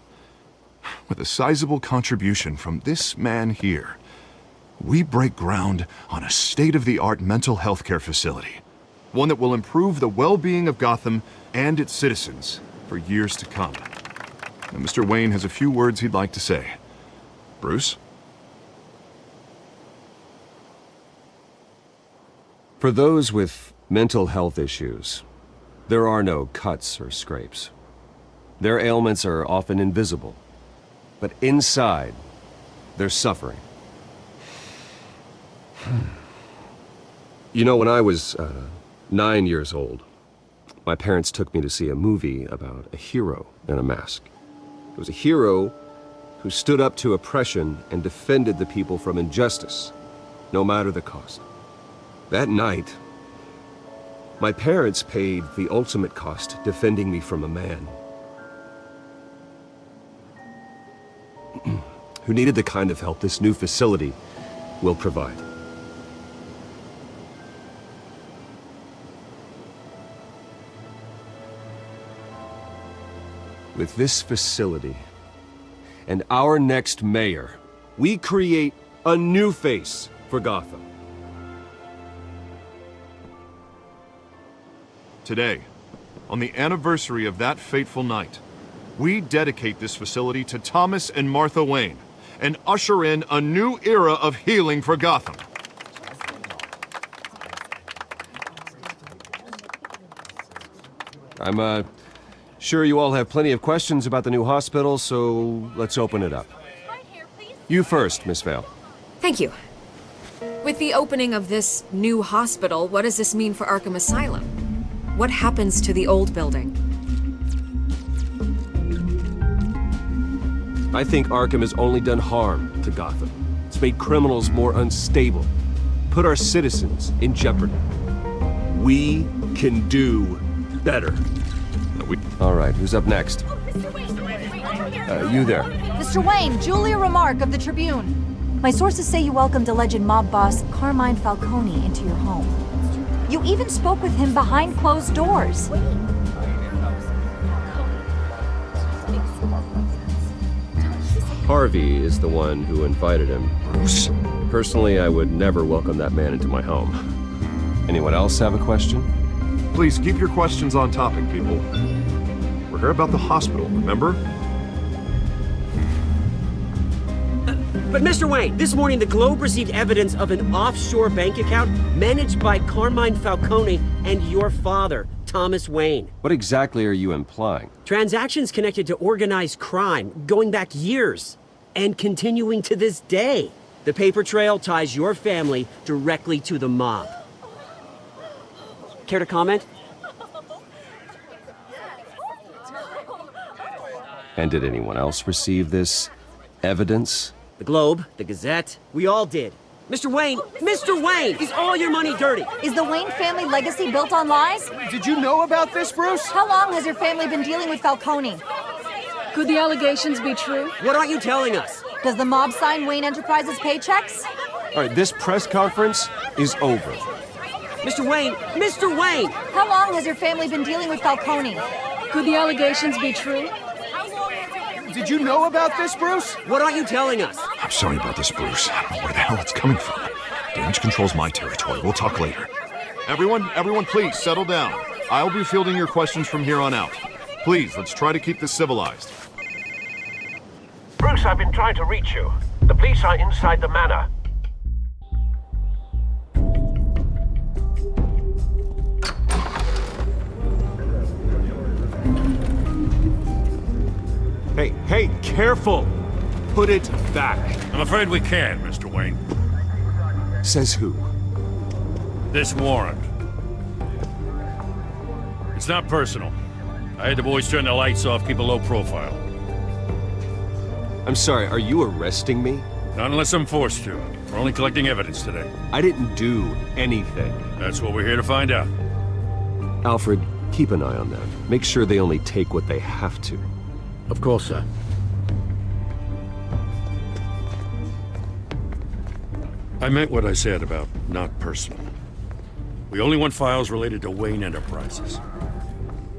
with a sizable contribution from this man here, we break ground on a state-of-the-art mental health care facility. One that will improve the well-being of Gotham and its citizens for years to come. Now, Mr. Wayne has a few words he'd like to say. Bruce? For those with mental health issues, there are no cuts or scrapes. Their ailments are often invisible, but inside, they're suffering. You know, when I was 9 years old, my parents took me to see a movie about a hero in a mask. It was a hero who stood up to oppression and defended the people from injustice, no matter the cost. That night, my parents paid the ultimate cost defending me from a man who needed the kind of help this new facility will provide. With this facility and our next mayor, we create a new face for Gotham. Today, on the anniversary of that fateful night, we dedicate this facility to Thomas and Martha Wayne and usher in a new era of healing for Gotham. I'm sure you all have plenty of questions about the new hospital, so let's open it up. You first, Miss Vale. Thank you. With the opening of this new hospital, what does this mean for Arkham Asylum? What happens to the old building? I think Arkham has only done harm to Gotham. It's made criminals more unstable, put our citizens in jeopardy. We can do better. All right, who's up next? You there. Mr. Wayne, Julia Remark of the Tribune. My sources say you welcomed alleged mob boss Carmine Falcone into your home. You even spoke with him behind closed doors. Harvey is the one who invited him. Bruce? Personally, I would never welcome that man into my home. Anyone else have a question? Please keep your questions on topic, people. We're here about the hospital, remember? But Mr. Wayne, this morning the Globe received evidence of an offshore bank account managed by Carmine Falcone and your father, Thomas Wayne. What exactly are you implying? Transactions connected to organized crime going back years and continuing to this day. The paper trail ties your family directly to the mob. Care to comment? And did anyone else receive this evidence? The Globe, the Gazette, we all did. Mr. Wayne, is all your money dirty? Is the Wayne family legacy built on lies? Did you know about this, Bruce? How long has your family been dealing with Falcone? Could the allegations be true? What aren't you telling us? Does the mob sign Wayne Enterprises paychecks? All right, this press conference is over. Mr. Wayne! How long has your family been dealing with Falcone? Could the allegations be true? Did you know about this, Bruce? What aren't you telling us? I'm sorry about this, Bruce. I don't know where the hell it's coming from. Damage control's my territory. We'll talk later. Everyone, please settle down. I'll be fielding your questions from here on out. Please, let's try to keep this civilized. Bruce, I've been trying to reach you. The police are inside the manor. Hey, careful! Put it back. I'm afraid we can't, Mr. Wayne. Says who? This warrant. It's not personal. I had the boys turn the lights off, keep a low profile. I'm sorry, are you arresting me? Not unless I'm forced to. We're only collecting evidence today. I didn't do anything. That's what we're here to find out. Alfred, keep an eye on them. Make sure they only take what they have to. Of course, sir. I meant what I said about not personal. We only want files related to Wayne Enterprises.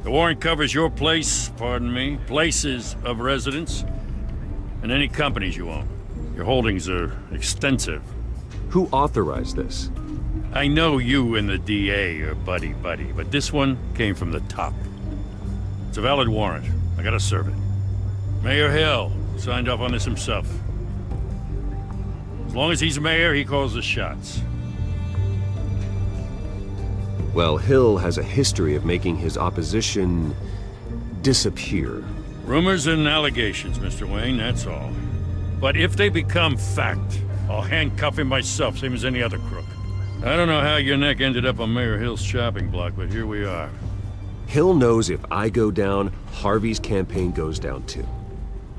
The warrant covers your place, pardon me, places of residence, and any companies you own. Your holdings are extensive. Who authorized this? I know you and the DA are buddy-buddy, but this one came from the top. It's a valid warrant. I gotta serve it. Mayor Hill signed off on this himself. As long as he's mayor, he calls the shots. Well, Hill has a history of making his opposition disappear. Rumors and allegations, Mr. Wayne, that's all. But if they become fact, I'll handcuff him myself, same as any other crook. I don't know how your neck ended up on Mayor Hill's chopping block, but here we are. Hill knows if I go down, Harvey's campaign goes down too.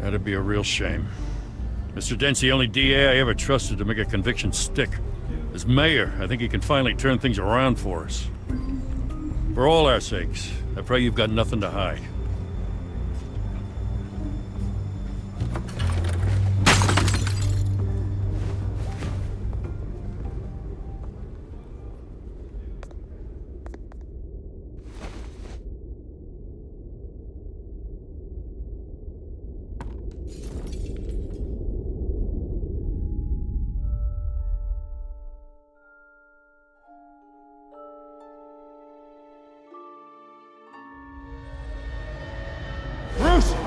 That'd be a real shame. Mr. Dent's the only DA I ever trusted to make a conviction stick. As mayor, I think he can finally turn things around for us. For all our sakes, I pray you've got nothing to hide.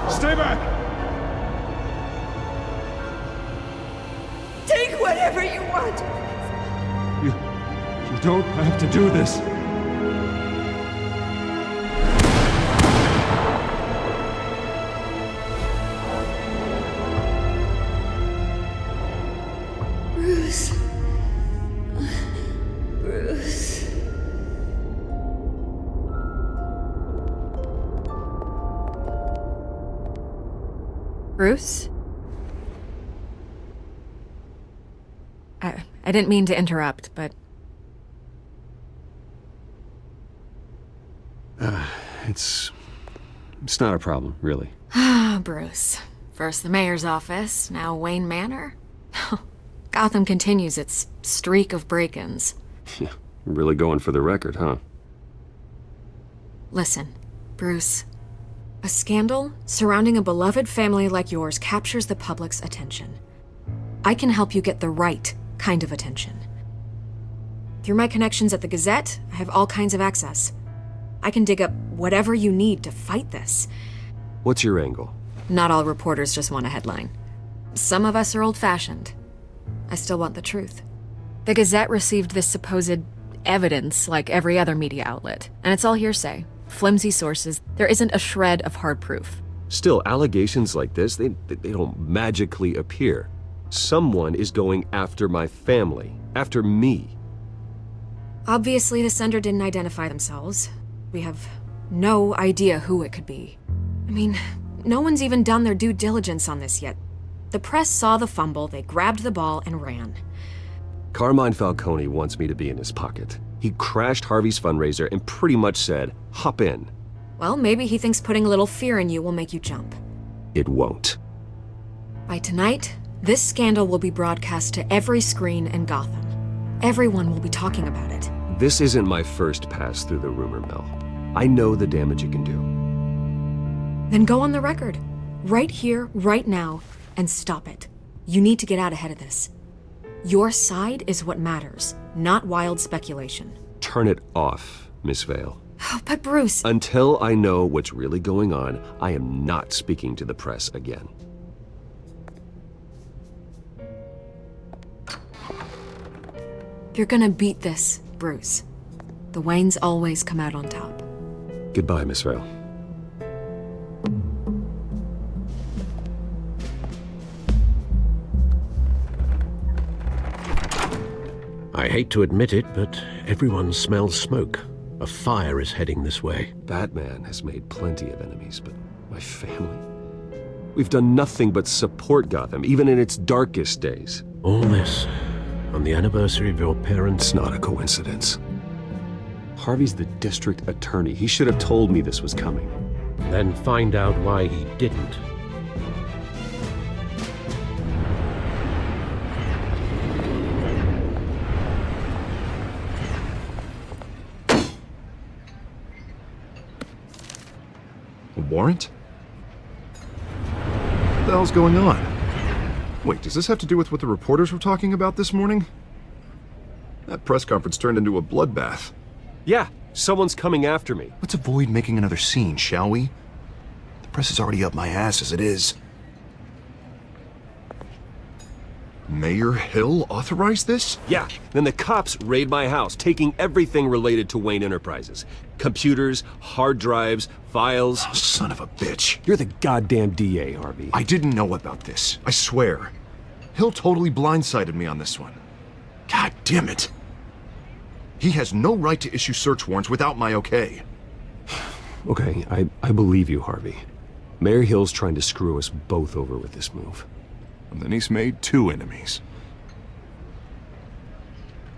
Stay back! Take whatever you want! You don't have to do this. Bruce. Bruce. Bruce? I didn't mean to interrupt, but... It's not a problem, really. Bruce. First the mayor's office, now Wayne Manor. Gotham continues its streak of break-ins. Yeah, really going for the record, huh? Listen, Bruce. A scandal surrounding a beloved family like yours captures the public's attention. I can help you get the right kind of attention. Through my connections at the Gazette, I have all kinds of access. I can dig up whatever you need to fight this. What's your angle? Not all reporters just want a headline. Some of us are old-fashioned. I still want the truth. The Gazette received this supposed evidence like every other media outlet, and it's all hearsay. Flimsy sources. There isn't a shred of hard proof. Still, allegations like this, they don't magically appear. Someone is going after my family, after me. Obviously, the sender didn't identify themselves. We have no idea who it could be. I mean, no one's even done their due diligence on this yet. The press saw the fumble, they grabbed the ball and ran. Carmine Falcone wants me to be in his pocket. He crashed Harvey's fundraiser and pretty much said, hop in. Well, maybe he thinks putting a little fear in you will make you jump. It won't. By tonight, this scandal will be broadcast to every screen in Gotham. Everyone will be talking about it. This isn't my first pass through the rumor mill. I know the damage it can do. Then go on the record. Right here, right now, and stop it. You need to get out ahead of this. Your side is what matters, not wild speculation. Turn it off, Miss Vale. Oh, but Bruce... Until I know what's really going on, I am not speaking to the press again. You're gonna beat this, Bruce. The Waynes always come out on top. Goodbye, Miss Vale. I hate to admit it, but everyone smells smoke. A fire is heading this way. Batman has made plenty of enemies, but my family? We've done nothing but support Gotham, even in its darkest days. All this on the anniversary of your parents'... It's not a coincidence. Harvey's the district attorney. He should have told me this was coming. Then find out why he didn't. A warrant? What the hell's going on? Wait, does this have to do with what the reporters were talking about this morning? That press conference turned into a bloodbath. Yeah, someone's coming after me. Let's avoid making another scene, shall we? The press is already up my ass as it is. Mayor Hill authorized this? Yeah, then the cops raid my house, taking everything related to Wayne Enterprises. Computers, hard drives, files. Oh, son of a bitch. You're the goddamn DA, Harvey. I didn't know about this, I swear. Hill totally blindsided me on this one. God damn it. He has no right to issue search warrants without my okay. Okay, I believe you, Harvey. Mayor Hill's trying to screw us both over with this move. And then he's made two enemies.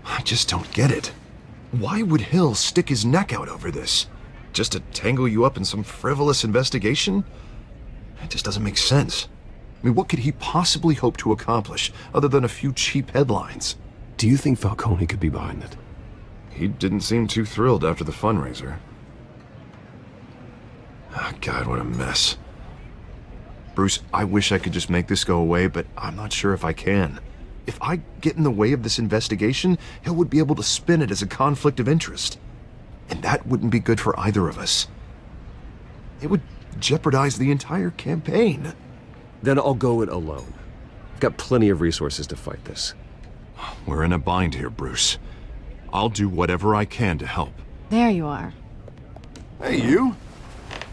I just don't get it. Why would Hill stick his neck out over this? Just to tangle you up in some frivolous investigation? It just doesn't make sense. I mean, what could he possibly hope to accomplish other than a few cheap headlines? Do you think Falcone could be behind it? He didn't seem too thrilled after the fundraiser. Oh, God, what a mess. Bruce, I wish I could just make this go away, but I'm not sure if I can. If I get in the way of this investigation, Hill would be able to spin it as a conflict of interest. And that wouldn't be good for either of us. It would jeopardize the entire campaign. Then I'll go it alone. I've got plenty of resources to fight this. We're in a bind here, Bruce. I'll do whatever I can to help. There you are. Hey, you!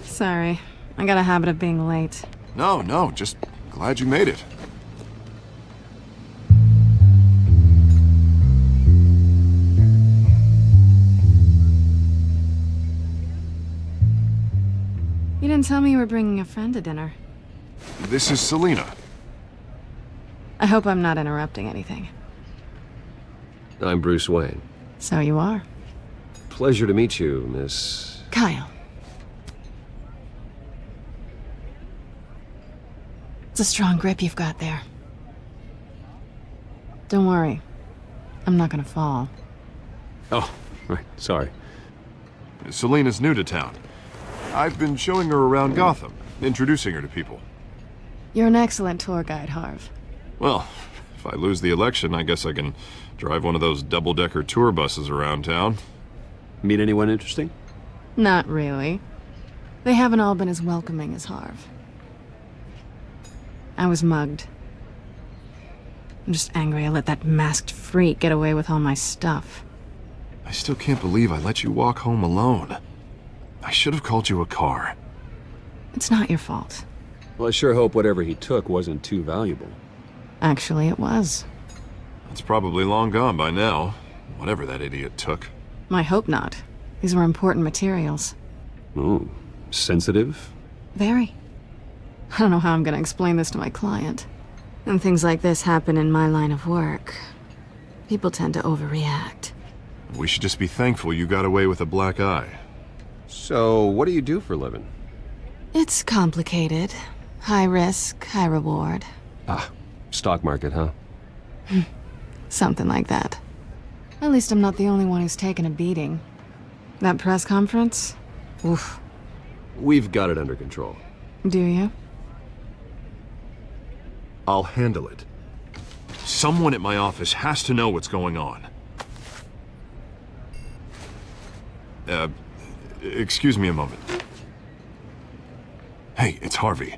Sorry, I got a habit of being late. No, just glad you made it. You didn't tell me you were bringing a friend to dinner. This is Selina. I hope I'm not interrupting anything. I'm Bruce Wayne. So you are. Pleasure to meet you, Miss... Kyle. a strong grip you've got there. Don't worry. I'm not gonna fall. Oh, right. Sorry. Selena's new to town. I've been showing her around Gotham, introducing her to people. You're an excellent tour guide, Harv. Well, if I lose the election, I guess I can drive one of those double-decker tour buses around town. Meet anyone interesting? Not really. They haven't all been as welcoming as Harv. I was mugged. I'm just angry I let that masked freak get away with all my stuff. I still can't believe I let you walk home alone. I should have called you a car. It's not your fault. Well, I sure hope whatever he took wasn't too valuable. Actually, it was. It's probably long gone by now, whatever that idiot took. I hope not. These were important materials. Ooh, sensitive? Very. I don't know how I'm gonna explain this to my client. When things like this happen in my line of work, people tend to overreact. We should just be thankful you got away with a black eye. So, what do you do for a living? It's complicated. High risk, high reward. Ah, stock market, huh? Something like that. At least I'm not the only one who's taken a beating. That press conference? Oof. We've got it under control. Do you? I'll handle it. Someone at my office has to know what's going on. Excuse me a moment. Hey, it's Harvey.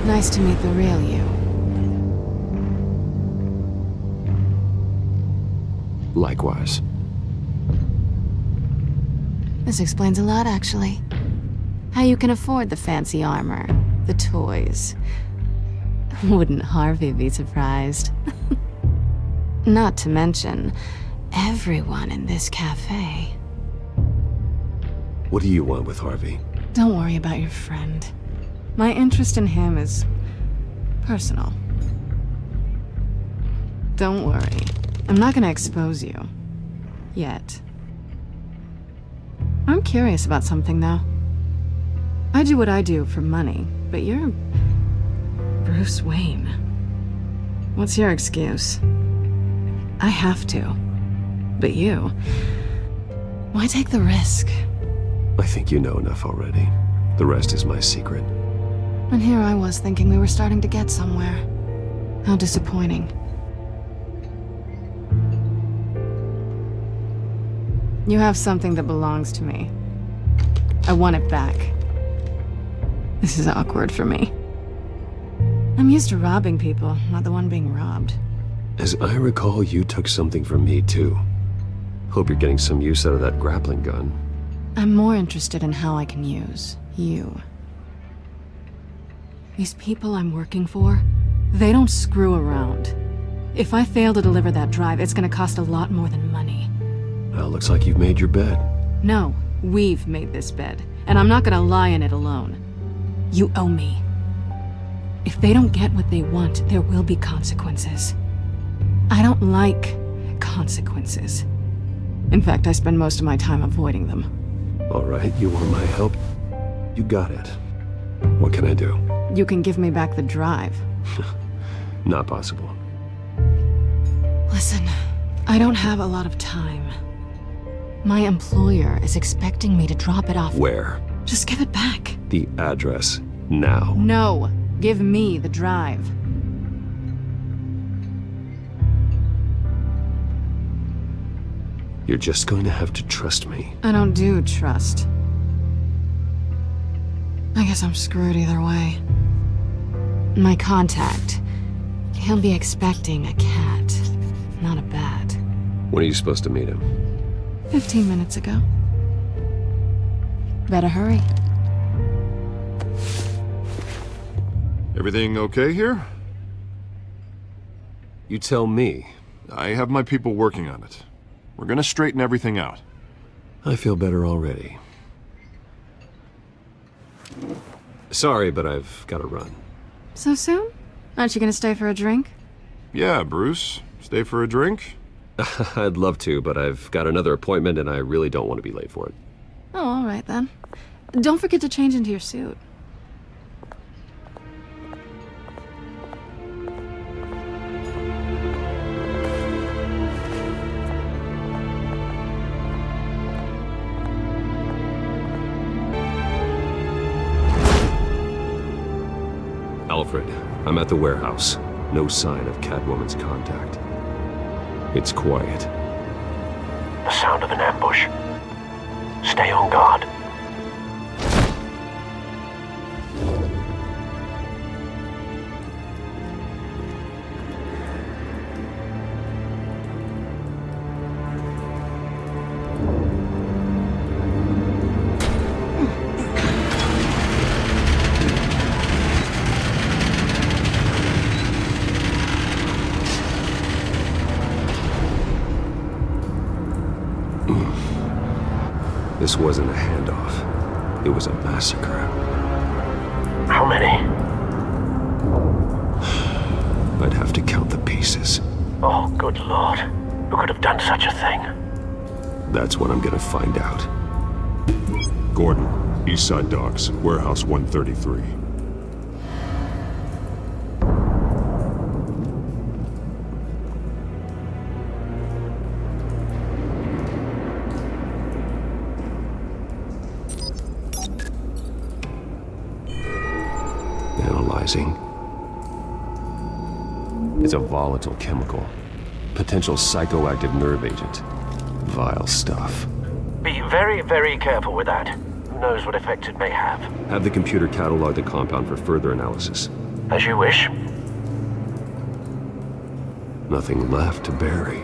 Nice to meet the real you. Likewise. This explains a lot, actually. How you can afford the fancy armor, the toys. Wouldn't Harvey be surprised? Not to mention, everyone in this cafe. What do you want with Harvey? Don't worry about your friend. My interest in him is personal. Don't worry. I'm not gonna expose you. Yet. I'm curious about something, though. I do what I do for money, but you're Bruce Wayne. What's your excuse? I have to. But you... why take the risk? I think you know enough already. The rest is my secret. And here I was thinking we were starting to get somewhere. How disappointing. You have something that belongs to me. I want it back. This is awkward for me. I'm used to robbing people, not the one being robbed. As I recall, you took something from me, too. Hope you're getting some use out of that grappling gun. I'm more interested in how I can use you. These people I'm working for, they don't screw around. If I fail to deliver that drive, it's gonna cost a lot more than money. Well, looks like you've made your bed. No, we've made this bed, and I'm not gonna lie in it alone. You owe me. If they don't get what they want, there will be consequences. I don't like consequences. In fact, I spend most of my time avoiding them. All right, you want my help? You got it. What can I do? You can give me back the drive. Not possible. Listen, I don't have a lot of time. My employer is expecting me to drop it off. Where? Just give it back. The address, now. No, give me the drive. You're just going to have to trust me. I don't do trust. I guess I'm screwed either way. My contact, he'll be expecting a cat, not a bat. When are you supposed to meet him? 15 minutes ago. Better hurry. Everything okay here? You tell me. I have my people working on it. We're gonna straighten everything out. I feel better already. Sorry, but I've got to run. So soon? Aren't you gonna stay for a drink? Yeah, Bruce. Stay for a drink? I'd love to, but I've got another appointment and I really don't want to be late for it. Oh, all right then. Don't forget to change into your suit. Alfred, I'm at the warehouse. No sign of Catwoman's contact. It's quiet. The sound of an ambush. Stay on guard. This wasn't a handoff. It was a massacre. How many? I'd have to count the pieces. Oh, good lord. Who could have done such a thing? That's what I'm gonna find out. Gordon, Eastside Docks, Warehouse 133. Analyzing. It's a volatile chemical. Potential psychoactive nerve agent. Vile stuff. Be very, very careful with that. Who knows what effect it may have. Have the computer catalog the compound for further analysis. As you wish. Nothing left to bury.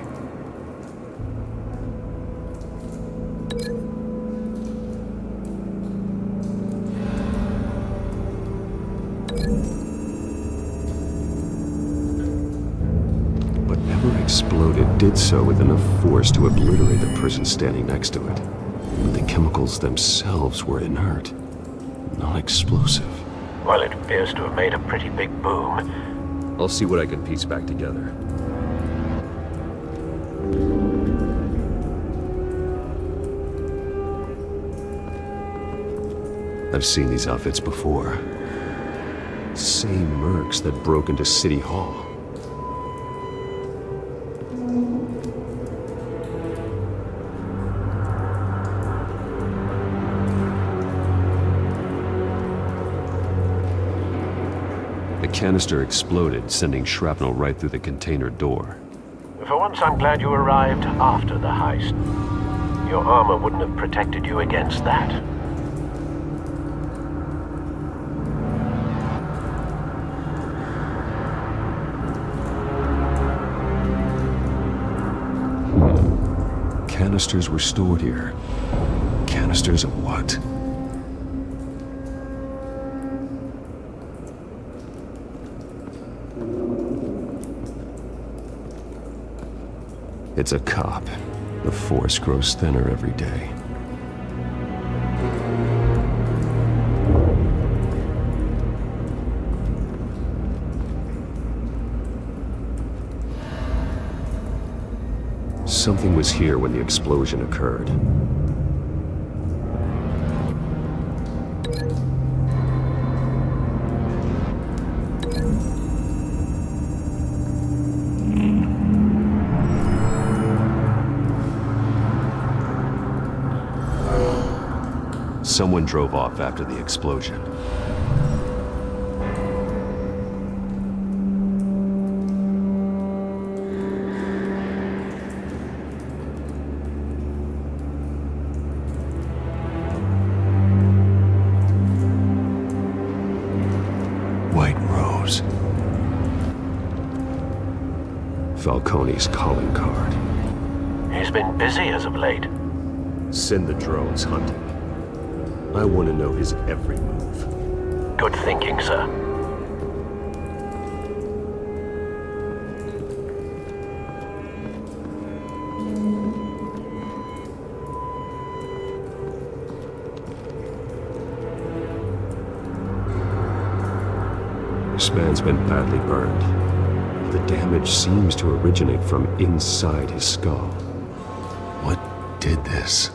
Whatever exploded did so with enough force to obliterate the person standing next to it. But the chemicals themselves were inert, not explosive. Well, it appears to have made a pretty big boom. I'll see what I can piece back together. I've seen these outfits before. Same mercs that broke into City Hall. The canister exploded, sending shrapnel right through the container door. For once, I'm glad you arrived after the heist. Your armor wouldn't have protected you against that. Canisters were stored here. Canisters of what? It's a cop. The force grows thinner every day. Something was here when the explosion occurred. Someone drove off after the explosion. White Rose. Falcone's calling card. He's been busy as of late. Send the drones hunting. I want to know his every move. Good thinking, sir. This man's been badly burned. The damage seems to originate from inside his skull. What did this?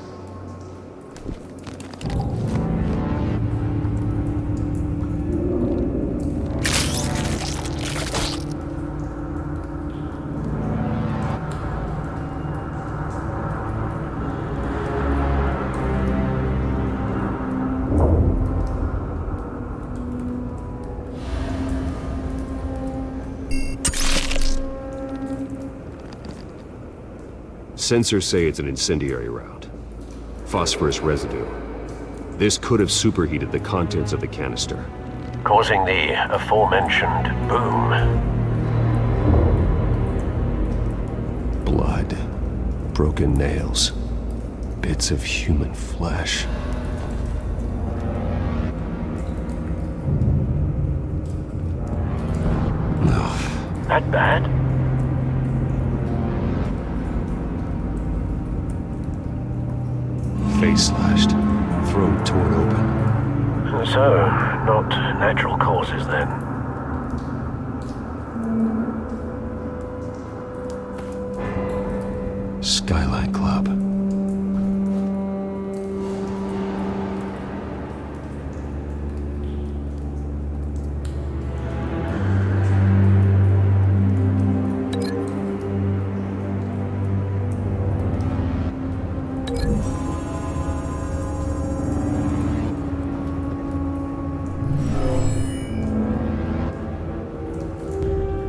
Sensors say it's an incendiary round. Phosphorus residue. This could have superheated the contents of the canister, causing the aforementioned boom. Blood. Broken nails. Bits of human flesh. No. That bad? Face slashed, throat torn open. So, not natural causes then. Skyline Club.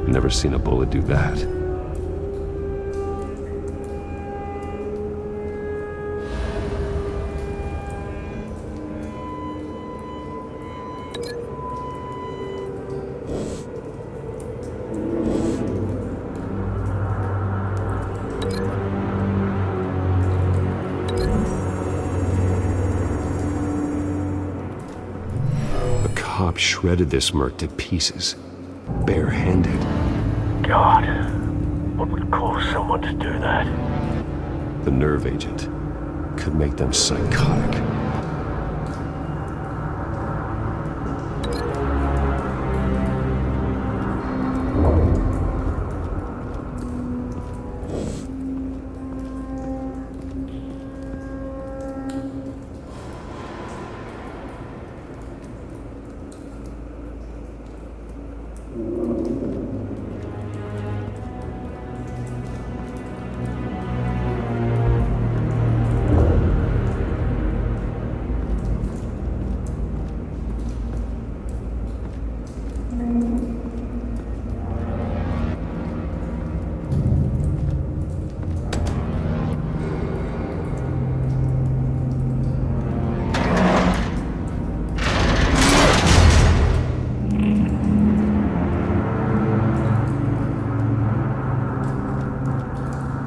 Never seen a bullet do that. A cop shredded this merc to pieces, barehanded. God, what would cause someone to do that? The nerve agent could make them psychotic.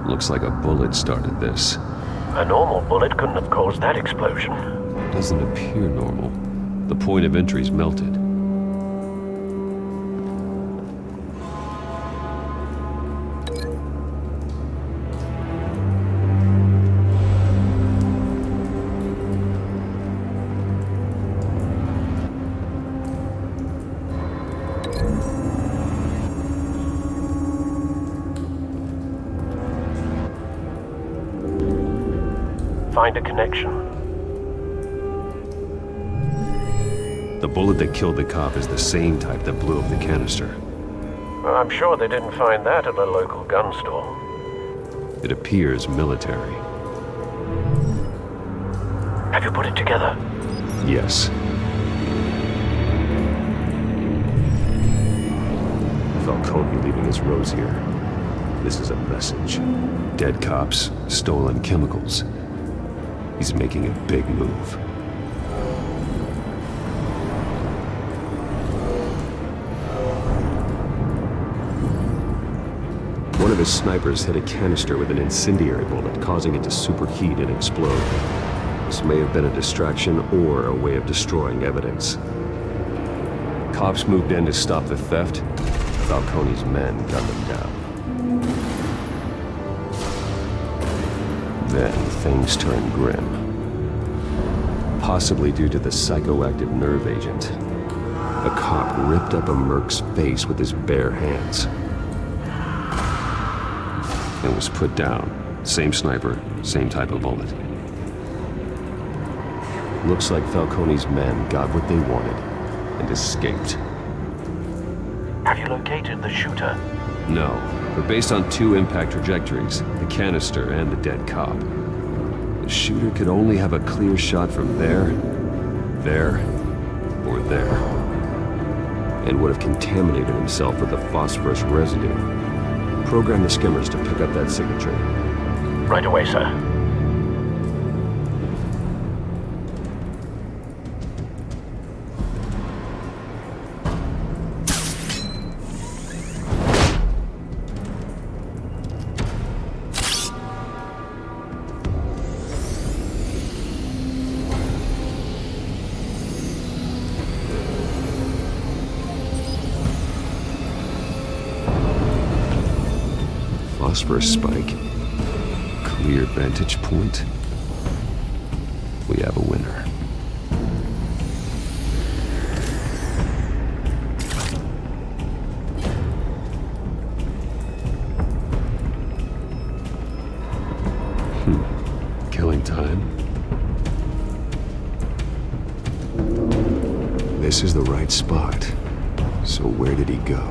Looks like a bullet started this. A normal bullet couldn't have caused that explosion. Doesn't appear normal. The point of entry's melted. Find a connection. The bullet that killed the cop is the same type that blew up the canister. I'm sure they didn't find that at a local gun store. It appears military. Have you put it together? Yes. Falcone leaving his rose here. This is a message. Dead cops, stolen chemicals. He's making a big move. One of his snipers hit a canister with an incendiary bullet, causing it to superheat and explode. This may have been a distraction or a way of destroying evidence. Cops moved in to stop the theft. Falcone's men got them down. Then things turned grim. Possibly due to the psychoactive nerve agent. A cop ripped up a merc's face with his bare hands. And was put down. Same sniper, same type of bullet. Looks like Falcone's men got what they wanted and escaped. Have you located the shooter? No, but based on 2 impact trajectories, the canister and the dead cop, the shooter could only have a clear shot from there, or there, and would have contaminated himself with the phosphorus residue. Program the skimmers to pick up that signature. Right away, sir. Phosphorus spike. Clear vantage point. We have a winner. Killing time. This is the right spot. So where did he go?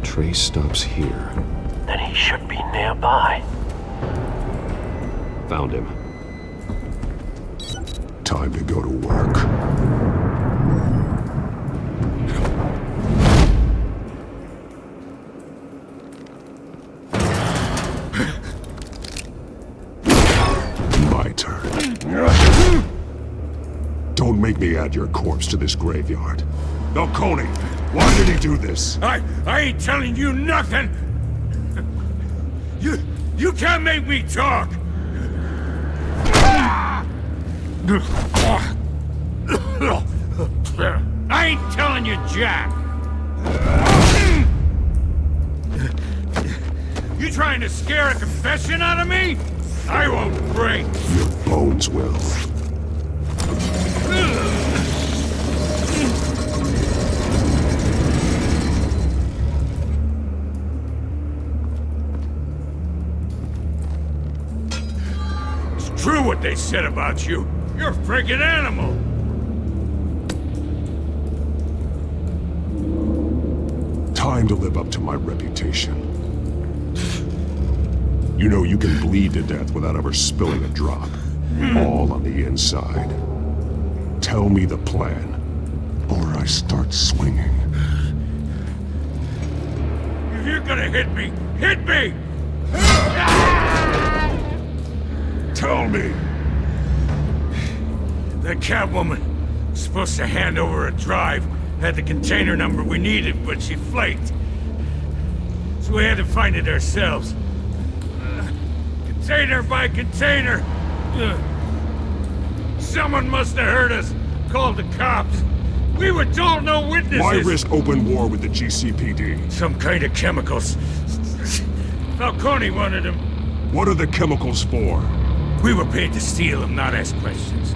Trace stops here. Then he should be nearby. Found him. Time to go to work. My turn. Don't make me add your corpse to this graveyard. Falcone, why did he do this? I ain't telling you nothing! You can't make me talk! I ain't telling you jack! You trying to scare a confession out of me? I won't break! Your bones will. True what they said about you. You're a freaking animal. Time to live up to my reputation. You know you can bleed to death without ever spilling a drop. All on the inside. Tell me the plan, or I start swinging. If you're gonna hit me, hit me! Tell me! That Catwoman was supposed to hand over a drive, had the container number we needed, but she flaked. So we had to find it ourselves. Container by container! Someone must have heard us, called the cops. We were told no witnesses! Why risk open war with the GCPD? Some kind of chemicals. Falcone wanted them. What are the chemicals for? We were paid to steal them, not ask questions.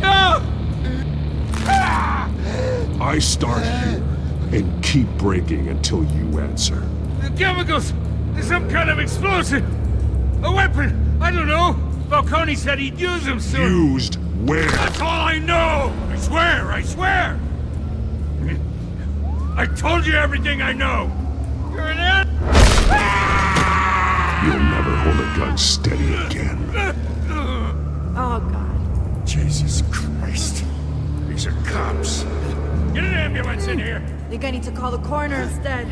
No! I start here and keep breaking until you answer. The chemicals! There's some kind of explosive! A weapon! I don't know! Falcone said he'd use them soon! Used where? That's all I know! I swear! I swear! I told you everything I know! You're an ass! You'll never hold a gun steady again. Oh, God. Jesus Christ. These are cops. Get an ambulance in here! Think I need to call the coroner instead.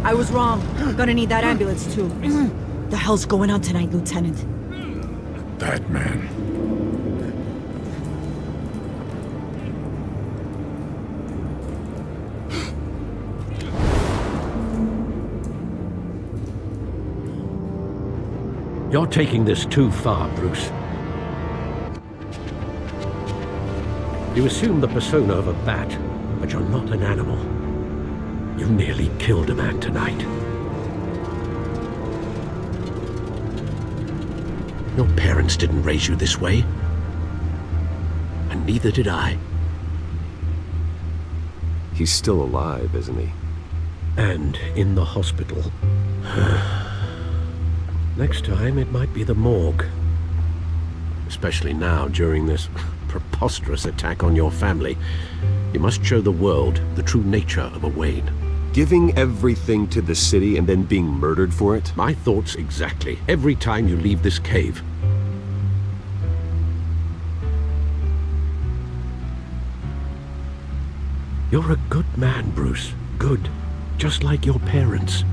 I was wrong. Gonna need that ambulance, too. The hell's going on tonight, Lieutenant? Batman. You're taking this too far, Bruce. You assume the persona of a bat, but you're not an animal. You nearly killed a man tonight. Your parents didn't raise you this way. And neither did I. He's still alive, isn't he? And in the hospital. Next time, it might be the morgue. Especially now, during this preposterous attack on your family. You must show the world the true nature of a Wayne. Giving everything to the city and then being murdered for it? My thoughts exactly. Every time you leave this cave. You're a good man, Bruce. Good. Just like your parents.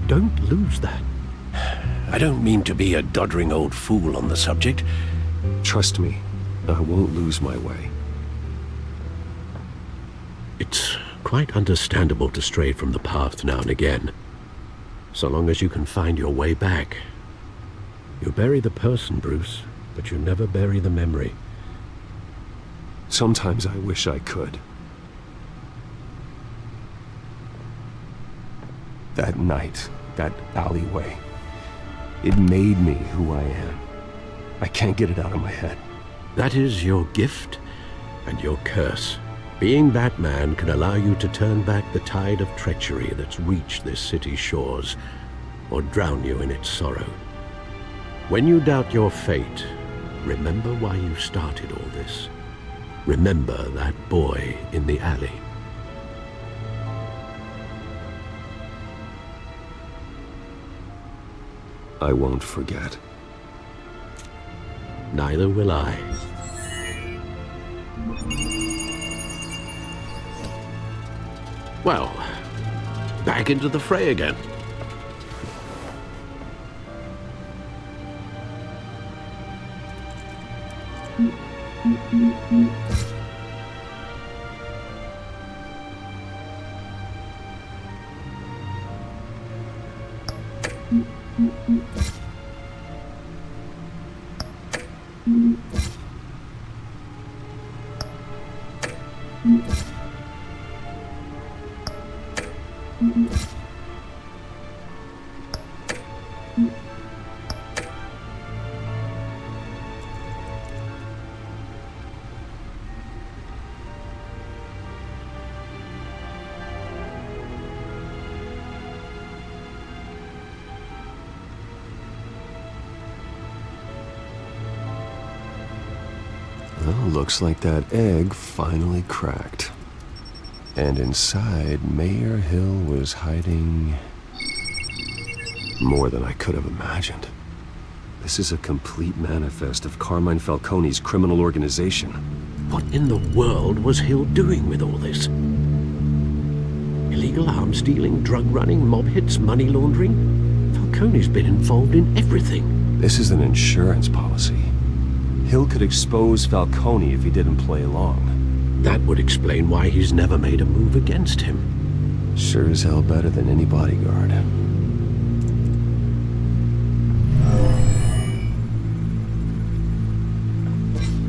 Don't lose that. I don't mean to be a doddering old fool on the subject. Trust me, I won't lose my way. It's quite understandable to stray from the path now and again. So long as you can find your way back. You bury the person, Bruce, but you never bury the memory. Sometimes I wish I could. That night, that alleyway, it made me who I am. I can't get it out of my head. That is your gift and your curse. Being Batman can allow you to turn back the tide of treachery that's reached this city's shores, or drown you in its sorrow. When you doubt your fate, remember why you started all this. Remember that boy in the alley. I won't forget. Neither will I. Well, back into the fray again. Well, looks like that egg finally cracked. And inside, Mayor Hill was hiding more than I could have imagined. This is a complete manifest of Carmine Falcone's criminal organization. What in the world was Hill doing with all this? Illegal arms dealing, drug running, mob hits, money laundering? Falcone's been involved in everything. This is an insurance policy. Hill could expose Falcone if he didn't play along. That would explain why he's never made a move against him. Sure as hell better than any bodyguard.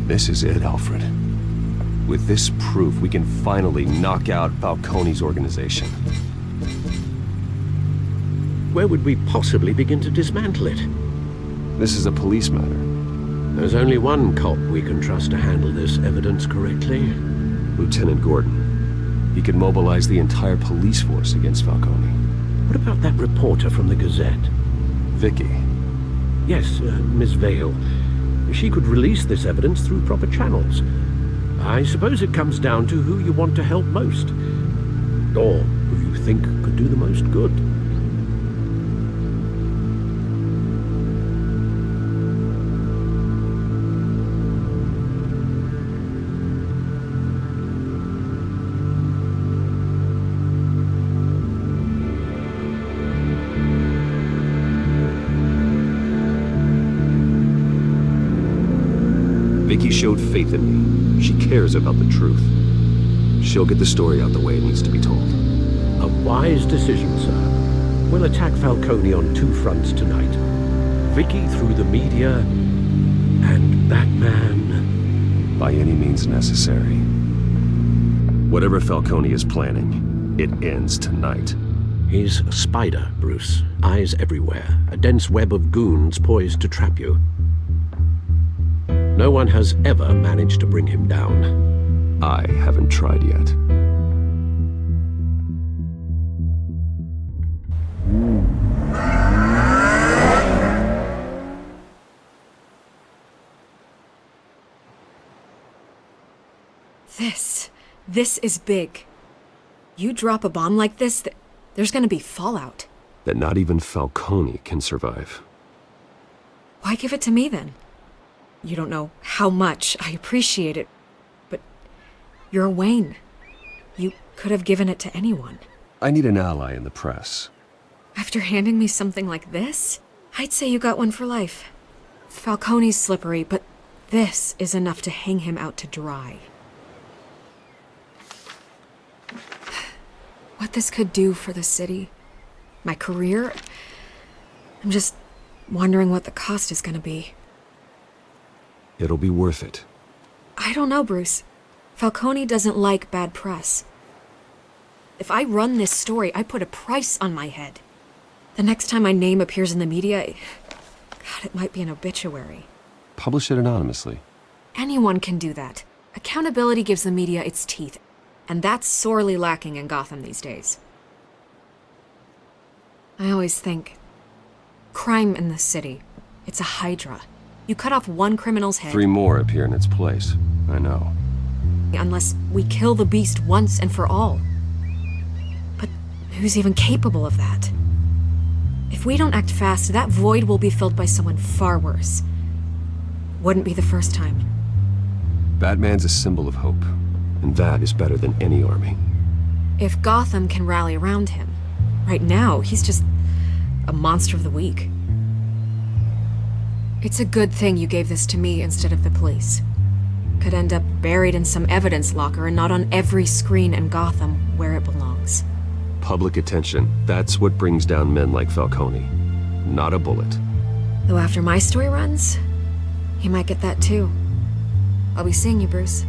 This is it, Alfred. With this proof, we can finally knock out Falcone's organization. Where would we possibly begin to dismantle it? This is a police matter. There's only one cop we can trust to handle this evidence correctly. Lieutenant Gordon. He could mobilize the entire police force against Falcone. What about that reporter from the Gazette? Vicky. Yes, Miss Vale. She could release this evidence through proper channels. I suppose it comes down to who you want to help most. Or who you think could do the most good. Vicky showed faith in me. She cares about the truth. She'll get the story out the way it needs to be told. A wise decision, sir. We'll attack Falcone on two fronts tonight. Vicky through the media, and Batman... By any means necessary. Whatever Falcone is planning, it ends tonight. He's a spider, Bruce. Eyes everywhere. A dense web of goons poised to trap you. No one has ever managed to bring him down. I haven't tried yet. This is big. You drop a bomb like this, there's gonna be fallout. That not even Falcone can survive. Why give it to me then? You don't know how much I appreciate it, but you're Wayne. You could have given it to anyone. I need an ally in the press. After handing me something like this, I'd say you got one for life. Falcone's slippery, but this is enough to hang him out to dry. What this could do for the city, my career, I'm just wondering what the cost is gonna be. It'll be worth it. I don't know, Bruce. Falcone doesn't like bad press. If I run this story, I put a price on my head. The next time my name appears in the media, God, it might be an obituary. Publish it anonymously. Anyone can do that. Accountability gives the media its teeth, and that's sorely lacking in Gotham these days. I always think, crime in this city, it's a hydra. You cut off one criminal's head... 3 more appear in its place. I know. Unless we kill the beast once and for all. But who's even capable of that? If we don't act fast, that void will be filled by someone far worse. Wouldn't be the first time. Batman's a symbol of hope, and that is better than any army. If Gotham can rally around him, right now he's just a monster of the week. It's a good thing you gave this to me instead of the police. Could end up buried in some evidence locker and not on every screen in Gotham where it belongs. Public attention, that's what brings down men like Falcone. Not a bullet. Though after my story runs, he might get that too. I'll be seeing you, Bruce.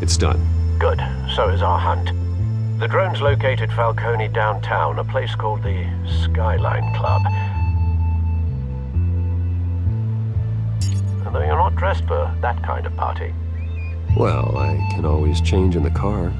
It's done. Good. So is our hunt. The drone's located Falcone downtown, a place called the Skyline Club. Although you're not dressed for that kind of party. Well, I can always change in the car.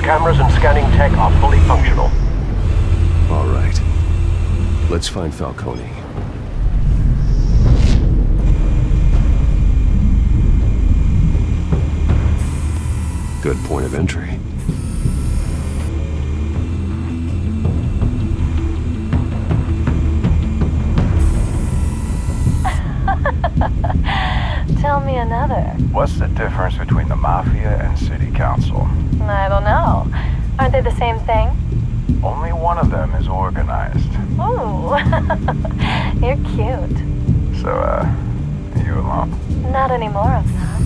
Cameras and scanning tech are fully functional. All right. Let's find Falcone. Good point of entry. Tell me another. What's the difference between the Mafia and City Council? I don't know. Aren't they the same thing? Only one of them is organized. Ooh, you're cute. So, are you alone? Not anymore, I'm not.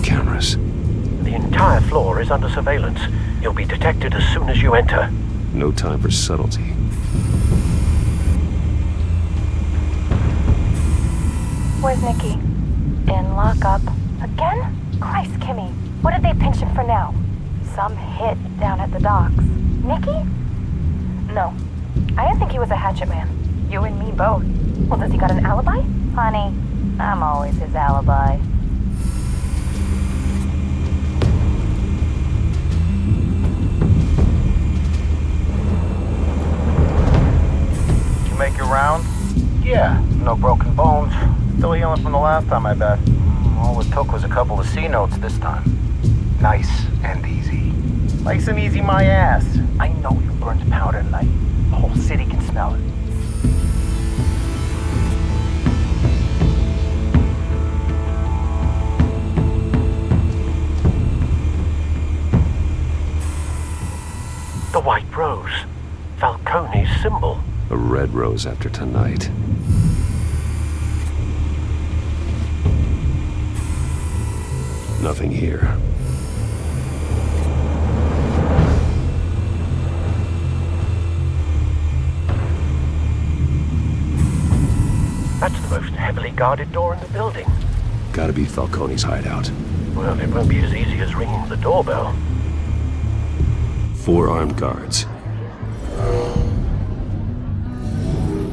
Cameras. The entire floor is under surveillance. You'll be detected as soon as you enter. No time for subtlety. Where's Nikki? In lockup. Again? Christ, Kimmy. What did they pinch him for now? Some hit down at the docks. Nikki? No. I didn't think he was a hatchet man. You and me both. Well, does he got an alibi? Honey, I'm always his alibi. You make your round? Yeah, No broken bones. Still healing from the last time, I bet. All it took was a couple of C notes this time. Nice and easy. Nice and easy, my ass. I know you burned powder tonight. The whole city can smell it. the white rose. Falcone's symbol. A red rose after tonight. Nothing here. That's the most heavily guarded door in the building. Gotta be Falcone's hideout. Well, it won't be as easy as ringing the doorbell. 4 armed guards.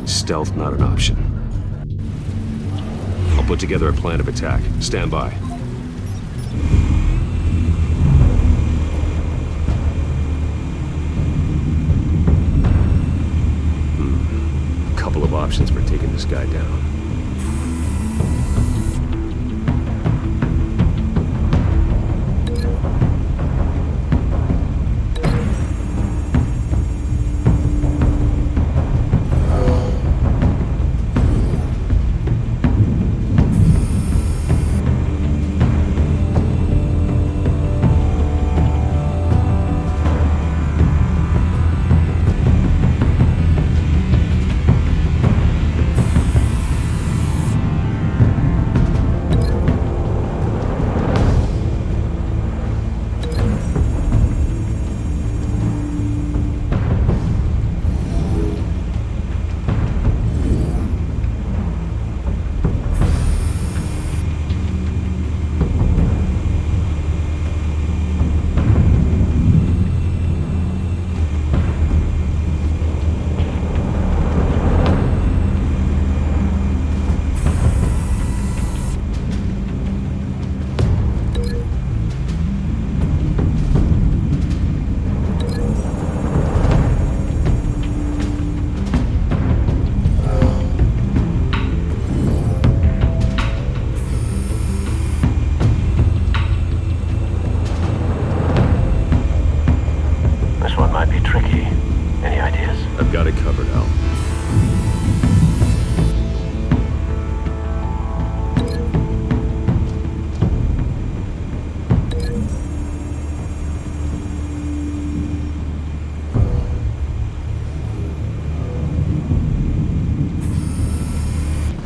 Stealth not an option. I'll put together a plan of attack. Stand by. Couple of options for taking this guy down.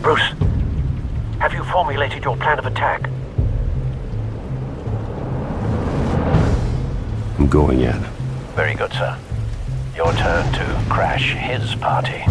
Bruce, have you formulated your plan of attack? I'm going in. Very good, sir. Your turn to crash his party.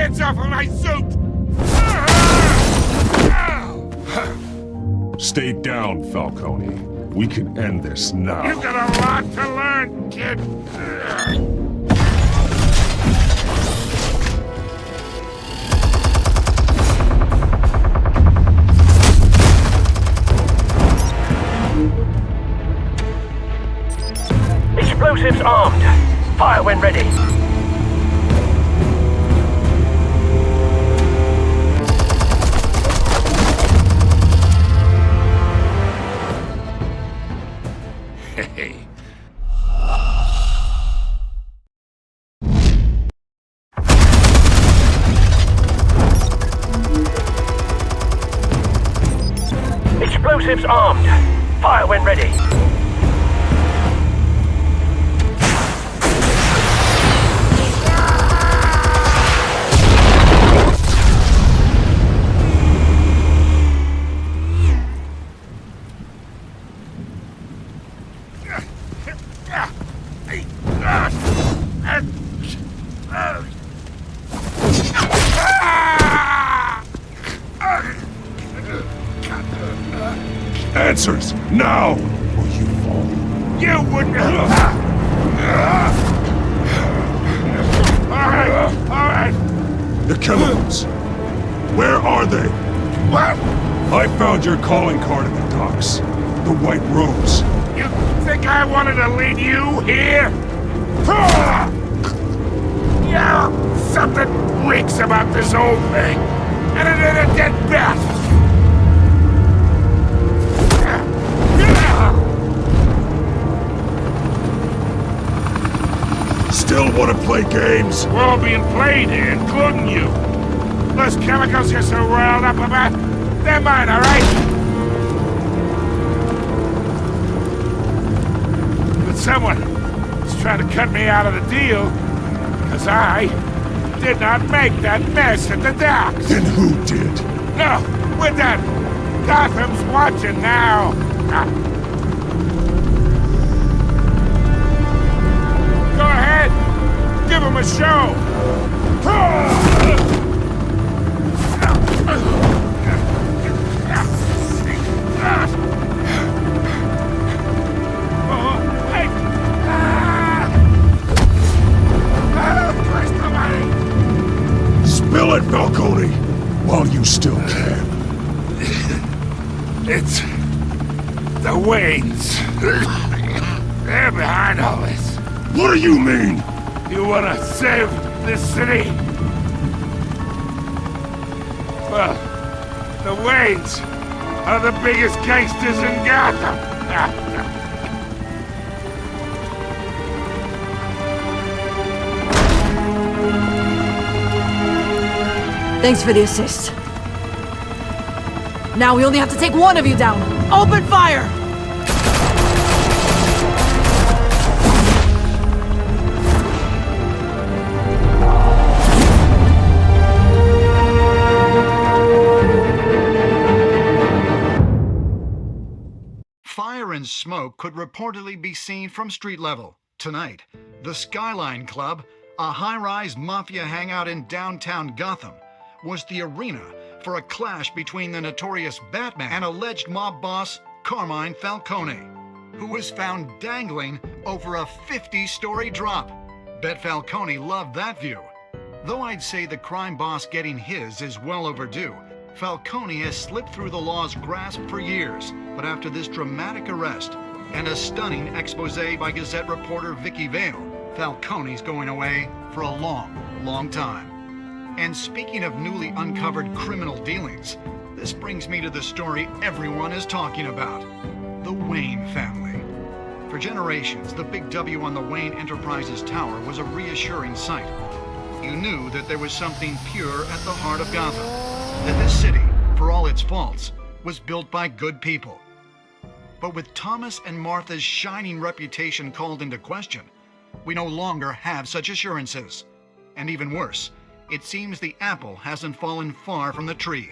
hands off of my suit! Stay down, Falcone. We can end this now. You've got a lot to learn, kid. Explosives armed. Fire when ready. Hey. Explosives armed. Fire when ready. Answers, now! Or you fall. You wouldn't... Alright. The chemicals. Where are they? What? I found your calling card at the docks. The White Rose. You think I wanted to lead you here? Yeah, something reeks about this whole thing. And it ain't a dead bat. Still want to play games? We're all being played here, including you. Those chemicals you're so riled up about, they're mine, all right? But someone is trying to cut me out of the deal, because I did not make that mess at the docks. Then who did? No, we're done. Gotham's watching now. Go ahead. Give him a show. Spill it, Falcone, while you still can. It's the Waynes. They're behind all this. What do you mean? You wanna save this city? Well, the Waynes are the biggest gangsters in Gotham. Thanks for the assist. Now we only have to take one of you down. Open fire! Fire and smoke could reportedly be seen from street level. Tonight, the Skyline Club, a high-rise mafia hangout in downtown Gotham, was the arena for a clash between the notorious Batman and alleged mob boss Carmine Falcone, who was found dangling over a 50-story drop. Bet Falcone loved that view. Though I'd say the crime boss getting his is well overdue, Falcone has slipped through the law's grasp for years. But after this dramatic arrest and a stunning expose by Gazette reporter Vicky Vale, Falcone's going away for a long, long time. And speaking of newly uncovered criminal dealings, this brings me to the story everyone is talking about: the Wayne family. For generations, the big W on the Wayne Enterprises Tower was a reassuring sight. You knew that there was something pure at the heart of Gotham, that this city, for all its faults, was built by good people. But with Thomas and Martha's shining reputation called into question, we no longer have such assurances. And even worse, it seems the apple hasn't fallen far from the tree.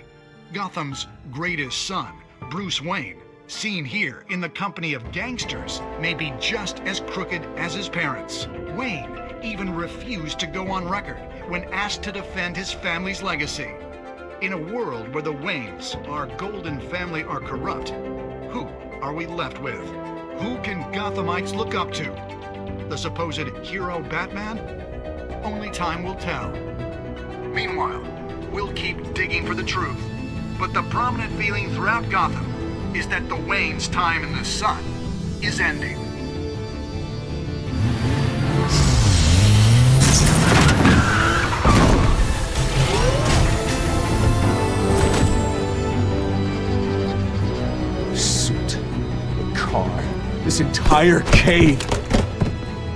Gotham's greatest son, Bruce Wayne, seen here in the company of gangsters, may be just as crooked as his parents. Wayne even refused to go on record when asked to defend his family's legacy. In a world where the Waynes, our golden family, are corrupt, who are we left with? Who can Gothamites look up to? The supposed hero Batman? Only time will tell. Meanwhile, we'll keep digging for the truth. But the prominent feeling throughout Gotham is that the Waynes' time in the sun is ending. This entire cave.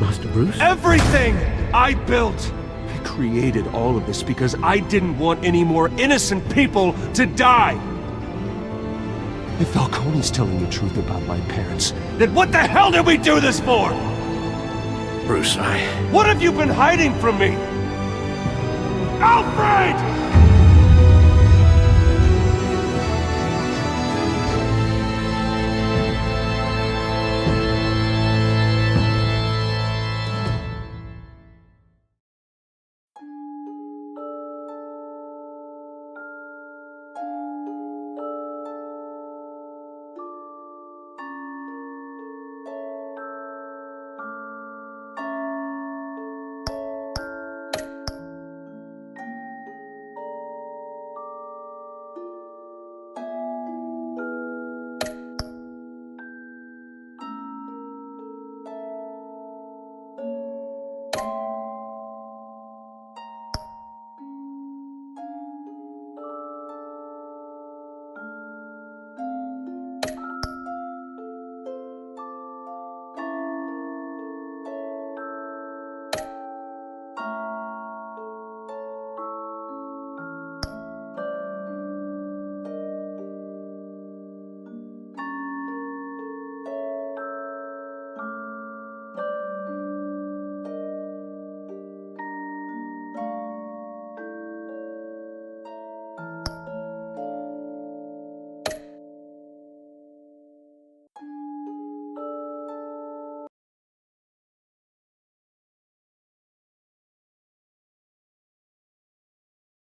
Master Bruce? Everything I built! I created all of this because I didn't want any more innocent people to die! If Falcone's telling the truth about my parents, then what the hell did we do this for? Bruce, What have you been hiding from me? Alfred!